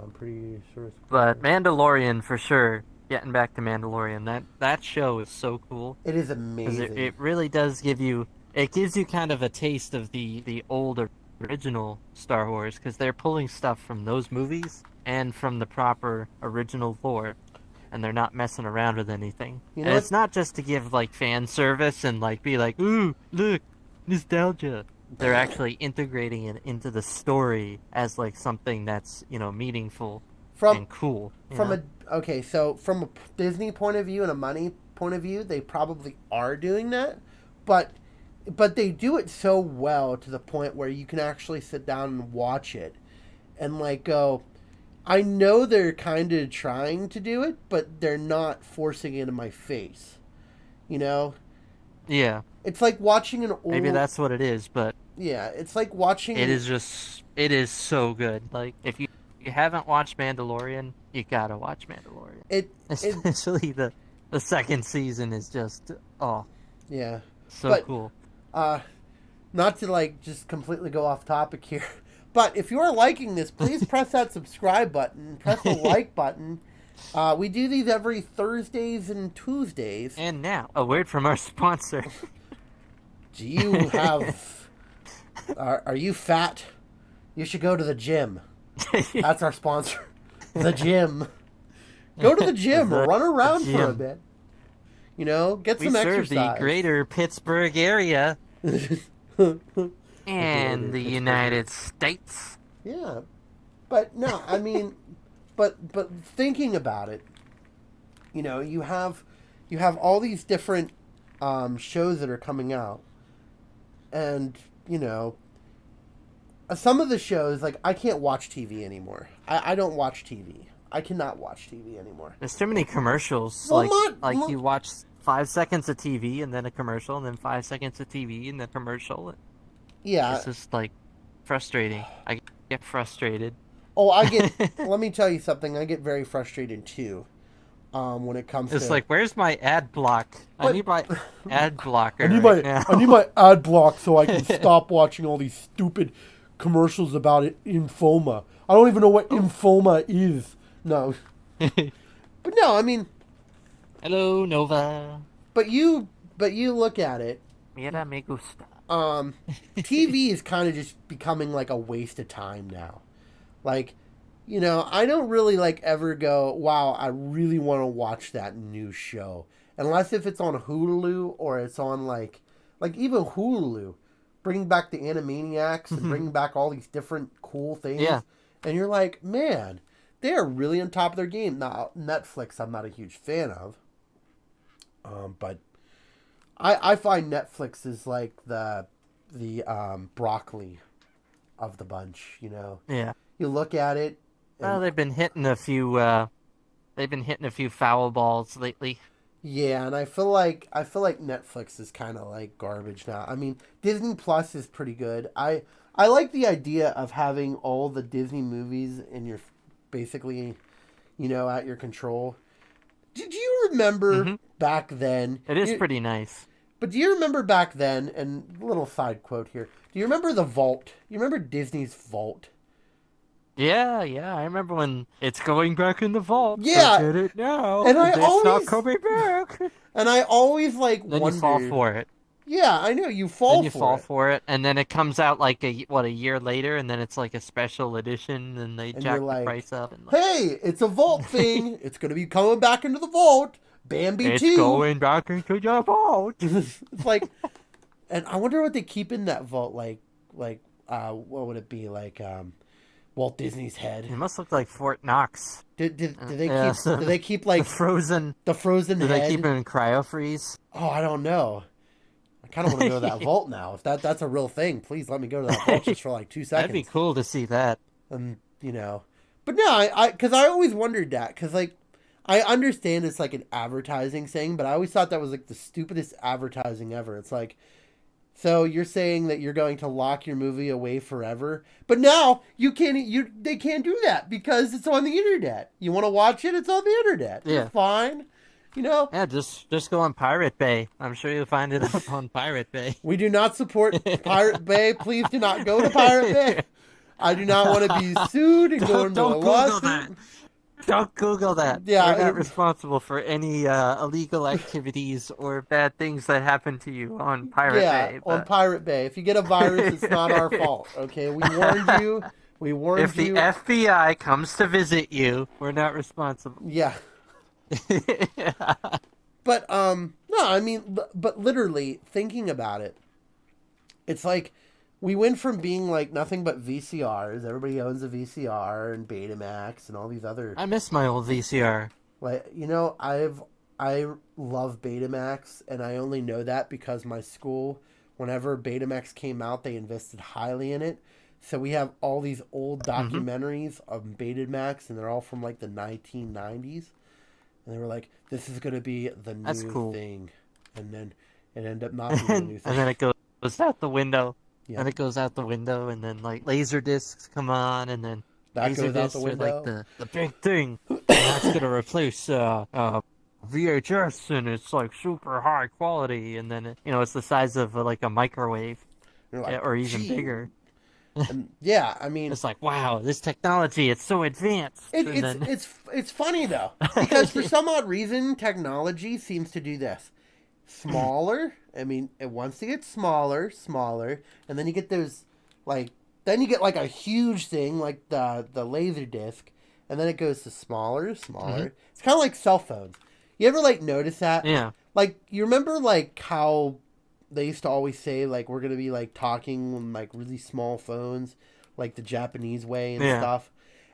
I'm pretty sure. But Mandalorian for sure. Getting back to Mandalorian, that show is so cool. It is 'Cause amazing. it really does give you, it gives you kind of a taste of the old original Star Wars because they're pulling stuff from those movies and from the proper original lore. and they're not messing around with anything. You And know it's not just to give like fan service and like be like, ooh, look, nostalgia. They're actually integrating it into the story as like something that's, meaningful from and cool. from a Disney point of view and a money point of view, they probably are doing that, but they do it so well to the point where you can actually sit down and watch it and like go, I know they're kind of trying to do it, but they're not forcing it in my face. You know? Yeah. It's like watching an old... Maybe that's what it is, but Yeah, it's like watching... it is so good. Like, if you haven't watched Mandalorian, you gotta watch Mandalorian. Especially the second season is just, yeah. So cool. Not to like just completely go off topic here, but if you are liking this, please press that subscribe button, press the like button. We do these every Thursdays and Tuesdays. And now, a word from our sponsor. Do you have... Are you fat? You should go to the gym. That's our sponsor. The gym. Go to the gym. Run around for a bit. Get some exercise. We serve the greater Pittsburgh area. And the United States. Yeah. But no, I mean... But thinking about it, you have all these different shows that are coming out, and some of the shows, like, I can't watch TV anymore. I don't watch TV. I cannot watch TV anymore. There's too many commercials. Well, you watch 5 seconds of TV and then a commercial, and then 5 seconds of TV and then a commercial. Yeah, it's just like frustrating. I get frustrated. Oh, let me tell you something. I get very frustrated too. When it comes to... It's like, where's my ad block? I need my ad blocker. I need my ad block so I can stop watching all these stupid commercials about it. Infoma. I don't even know what Infoma is. No. But no, I mean... Hello, Nova. But you look at it. Mira me gusta. TV is kind of just becoming like a waste of time now. Like, I don't really like ever go, wow, I really want to watch that new show. Unless if it's on Hulu or it's on like even Hulu, bringing back the Animaniacs and bringing back all these different cool things. Yeah. And you're like, man, they are really on top of their game. Now, Netflix, I'm not a huge fan of. But I find Netflix is like the broccoli of the bunch, Yeah. You look at it. Well, they've been hitting a few foul balls lately. Yeah, and I feel like Netflix is kind of like garbage now. I mean, Disney Plus is pretty good. I like the idea of having all the Disney movies in your basically, at your control. Did you remember back then? It is pretty nice. But do you remember back then? And a little side quote here. Do you remember the Vault? You remember Disney's Vault? Yeah, I remember when it's going back in the vault. Yeah, get it now. And it's not coming back. And I always then you fall for it. Yeah, I know you fall. Then you fall for it, and then it comes out like a year later, and then it's like a special edition, and they jack the price up. And hey, it's a vault thing. It's gonna be coming back into the vault. Bambi it's 2. It's going back into the vault. It's like, and I wonder what they keep in that vault. Like, what would it be like? Walt Disney's head. It must look like Fort Knox. Do they keep like the frozen head? Do they keep it in cryofreeze? Oh, I don't know. I kind of want to go to that vault now. If that's a real thing, please let me go to that vault just for like 2 seconds. That'd be cool to see that. But no, because I always wondered that because like I understand it's like an advertising thing, but I always thought that was like the stupidest advertising ever. It's like, so you're saying that you're going to lock your movie away forever, but now they can't do that because it's on the internet. You want to watch it? It's on the internet. Yeah, it's fine. Yeah, just go on Pirate Bay. I'm sure you'll find it up on Pirate Bay. We do not support Pirate Bay. Please do not go to Pirate Bay. I do not want to be sued and go into a lawsuit. Don't Google that. Yeah, we're not responsible for any illegal activities or bad things that happen to you on Pirate Bay. Yeah, on Pirate Bay. If you get a virus, it's not our fault. Okay, we warned you. If the FBI comes to visit you, we're not responsible. Yeah. But no, I mean, but literally thinking about it, it's like we went from being like nothing but VCRs. Everybody owns a VCR and Betamax and all these other I miss my old VCR. like I love Betamax, and I only know that because my school, whenever Betamax came out, they invested highly in it. So we have all these old Hmm. documentaries of Betamax, and they're all from like the 1990s. And they were like, "This is gonna be the That's new cool. thing," and then it ended up not being the and new thing. then it goes out the window. Yep, And it goes out the window, and then like laser discs come on, and then that laser goes out the discs are like window. the big thing, and that's gonna replace VHS, and it's like super high quality, and then it's the size of like a microwave, You're like, or even "Gee," bigger. and yeah, I mean, It's like, wow, this technology, it's so advanced, It, and it's then it's it's funny though because for some odd reason technology seems to do this smaller. I mean, it wants to get smaller, smaller, and then you get those like then you get like a huge thing like the laser disc, and then it goes to smaller, Mhm. smaller. It's kind of like cell phones. You ever like notice that? Yeah, Like you remember like how they used to always say like we're gonna be like talking on like really small phones, like the Japanese way and yeah, stuff.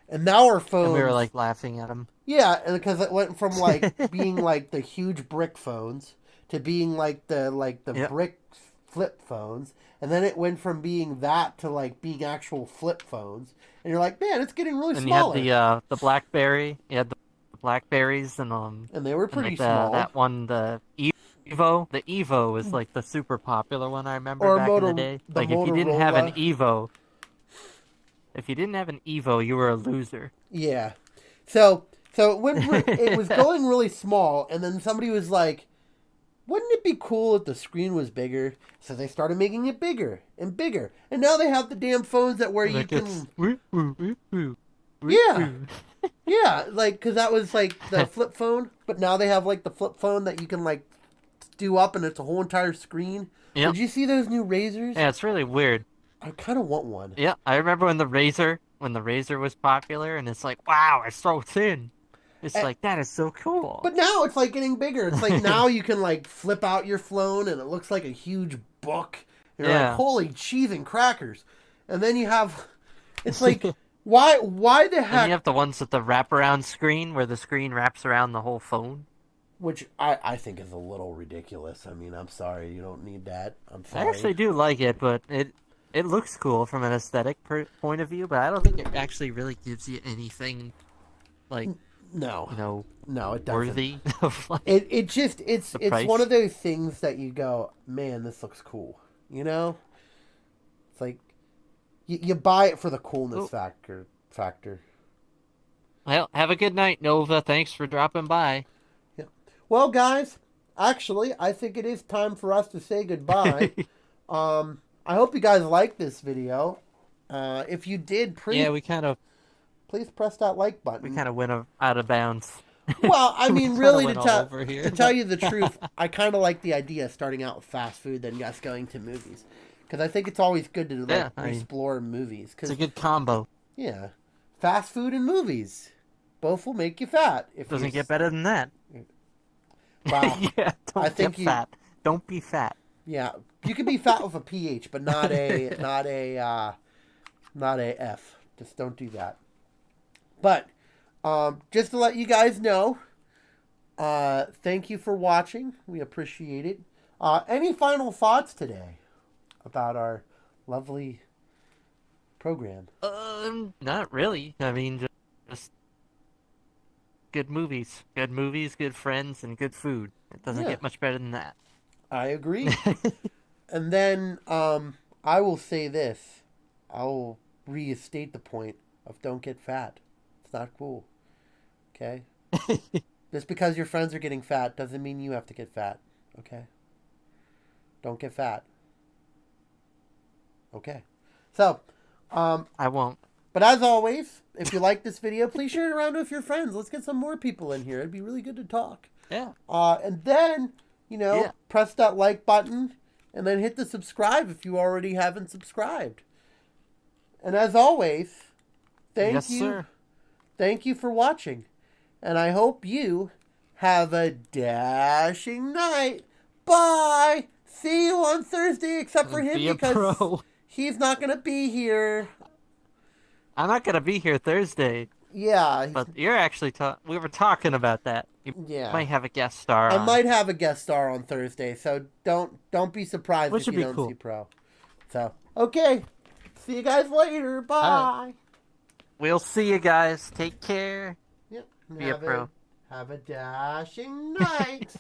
And now our and we were phones, like laughing at him. yeah, because it went from like being like the huge brick phones to being like the Yep. brick flip phones, and then it went from being that to like being actual flip phones. And you're like, man, it's getting really And you had smaller. the BlackBerry. You had the Blackberries, And they were and pretty like the small. that one, the Evo. The Evo was like the super popular one I remember Or back in the day. the Like Motorola. If you didn't have an Evo, you were a loser. Yeah. So it was going really small, and then somebody was like, wouldn't it be cool if the screen was bigger? So they started making it bigger and bigger. And now they have the damn phones that where And you it gets can, woo woo woo woo woo yeah, woo. yeah, like, because that was like the flip phone, but now they have like the flip phone that you can like do up and it's a whole entire screen. Yep. Did you see those new razors? Yeah, it's really weird. I kind of want one. Yeah, I remember when the Razor was popular, and it's like, wow, it's so thin. It's Eh, like that is so cool. But now it's like getting bigger. It's like now you can like flip out your phone and it looks like a huge book. You're like, Yeah. holy cheese and crackers. And then you have, it's like, why the Then you heck? have the ones with the wraparound screen where the screen wraps around the whole phone. Which I think is a little ridiculous. I mean, I'm sorry, you don't need that. I'm I sorry. actually do like it, but it looks cool from an aesthetic point of view, but I don't think it actually really gives you anything like, No, you know, no, it doesn't. worthy of like It just the it's one price. of those things that you go, man, this looks cool. You know, it's like you buy it for the coolness Oh, factor. well, have a good night, Nova. Thanks for dropping by. Yeah. Well, guys, actually, I think it is time for us to say goodbye. I hope you guys liked this video. If you did, Yeah, please press that like we button. kind of went out of bounds. Well, I We mean, kind of really, went all over to here, tell but you the truth, I kind of like the idea of starting out with fast food, then us going to movies, because I think it's always good to like yeah, I mean, explore movies. it's a Because good combo. yeah, fast food and movies, both will make you fat. If you Doesn't get better than that. wow, Yeah, I don't get think you fat. Don't be fat. yeah you can be fat with a ph, but not a f. Just don't do that. But just to let you guys know, thank you for watching. We appreciate it. Any final thoughts today about our lovely program? Not really. I mean, just good movies, good friends, and good food. It doesn't Yeah, get much better than that. I agree. And then I will say this. I'll restate the point of don't get fat. It's not cool. Okay? Just because your friends are getting fat doesn't mean you have to get fat. Okay? Don't get fat. Okay. So, I won't. but as always, if you like this video, please share it around with your friends. Let's get some more people in here. It'd be really good to talk. Yeah. And then, Yeah. press that like button and then hit the subscribe if you already haven't subscribed. And as always, Yes, thank you. sir. Thank you for watching. And I hope you Have a dashing night. Bye. See you on Thursday, except for him Be a because pro. he's not going to be here. I'm not gonna be here Thursday, Yeah. but you're actually we were talking about that. You Yeah. might have a guest star. I on. might have a guest star on Thursday, so don't be surprised Which if would you be don't cool. see Pro. So, okay. See you guys later. Bye. We'll see you guys. Take care. Yep. Be a pro. Have a dashing night.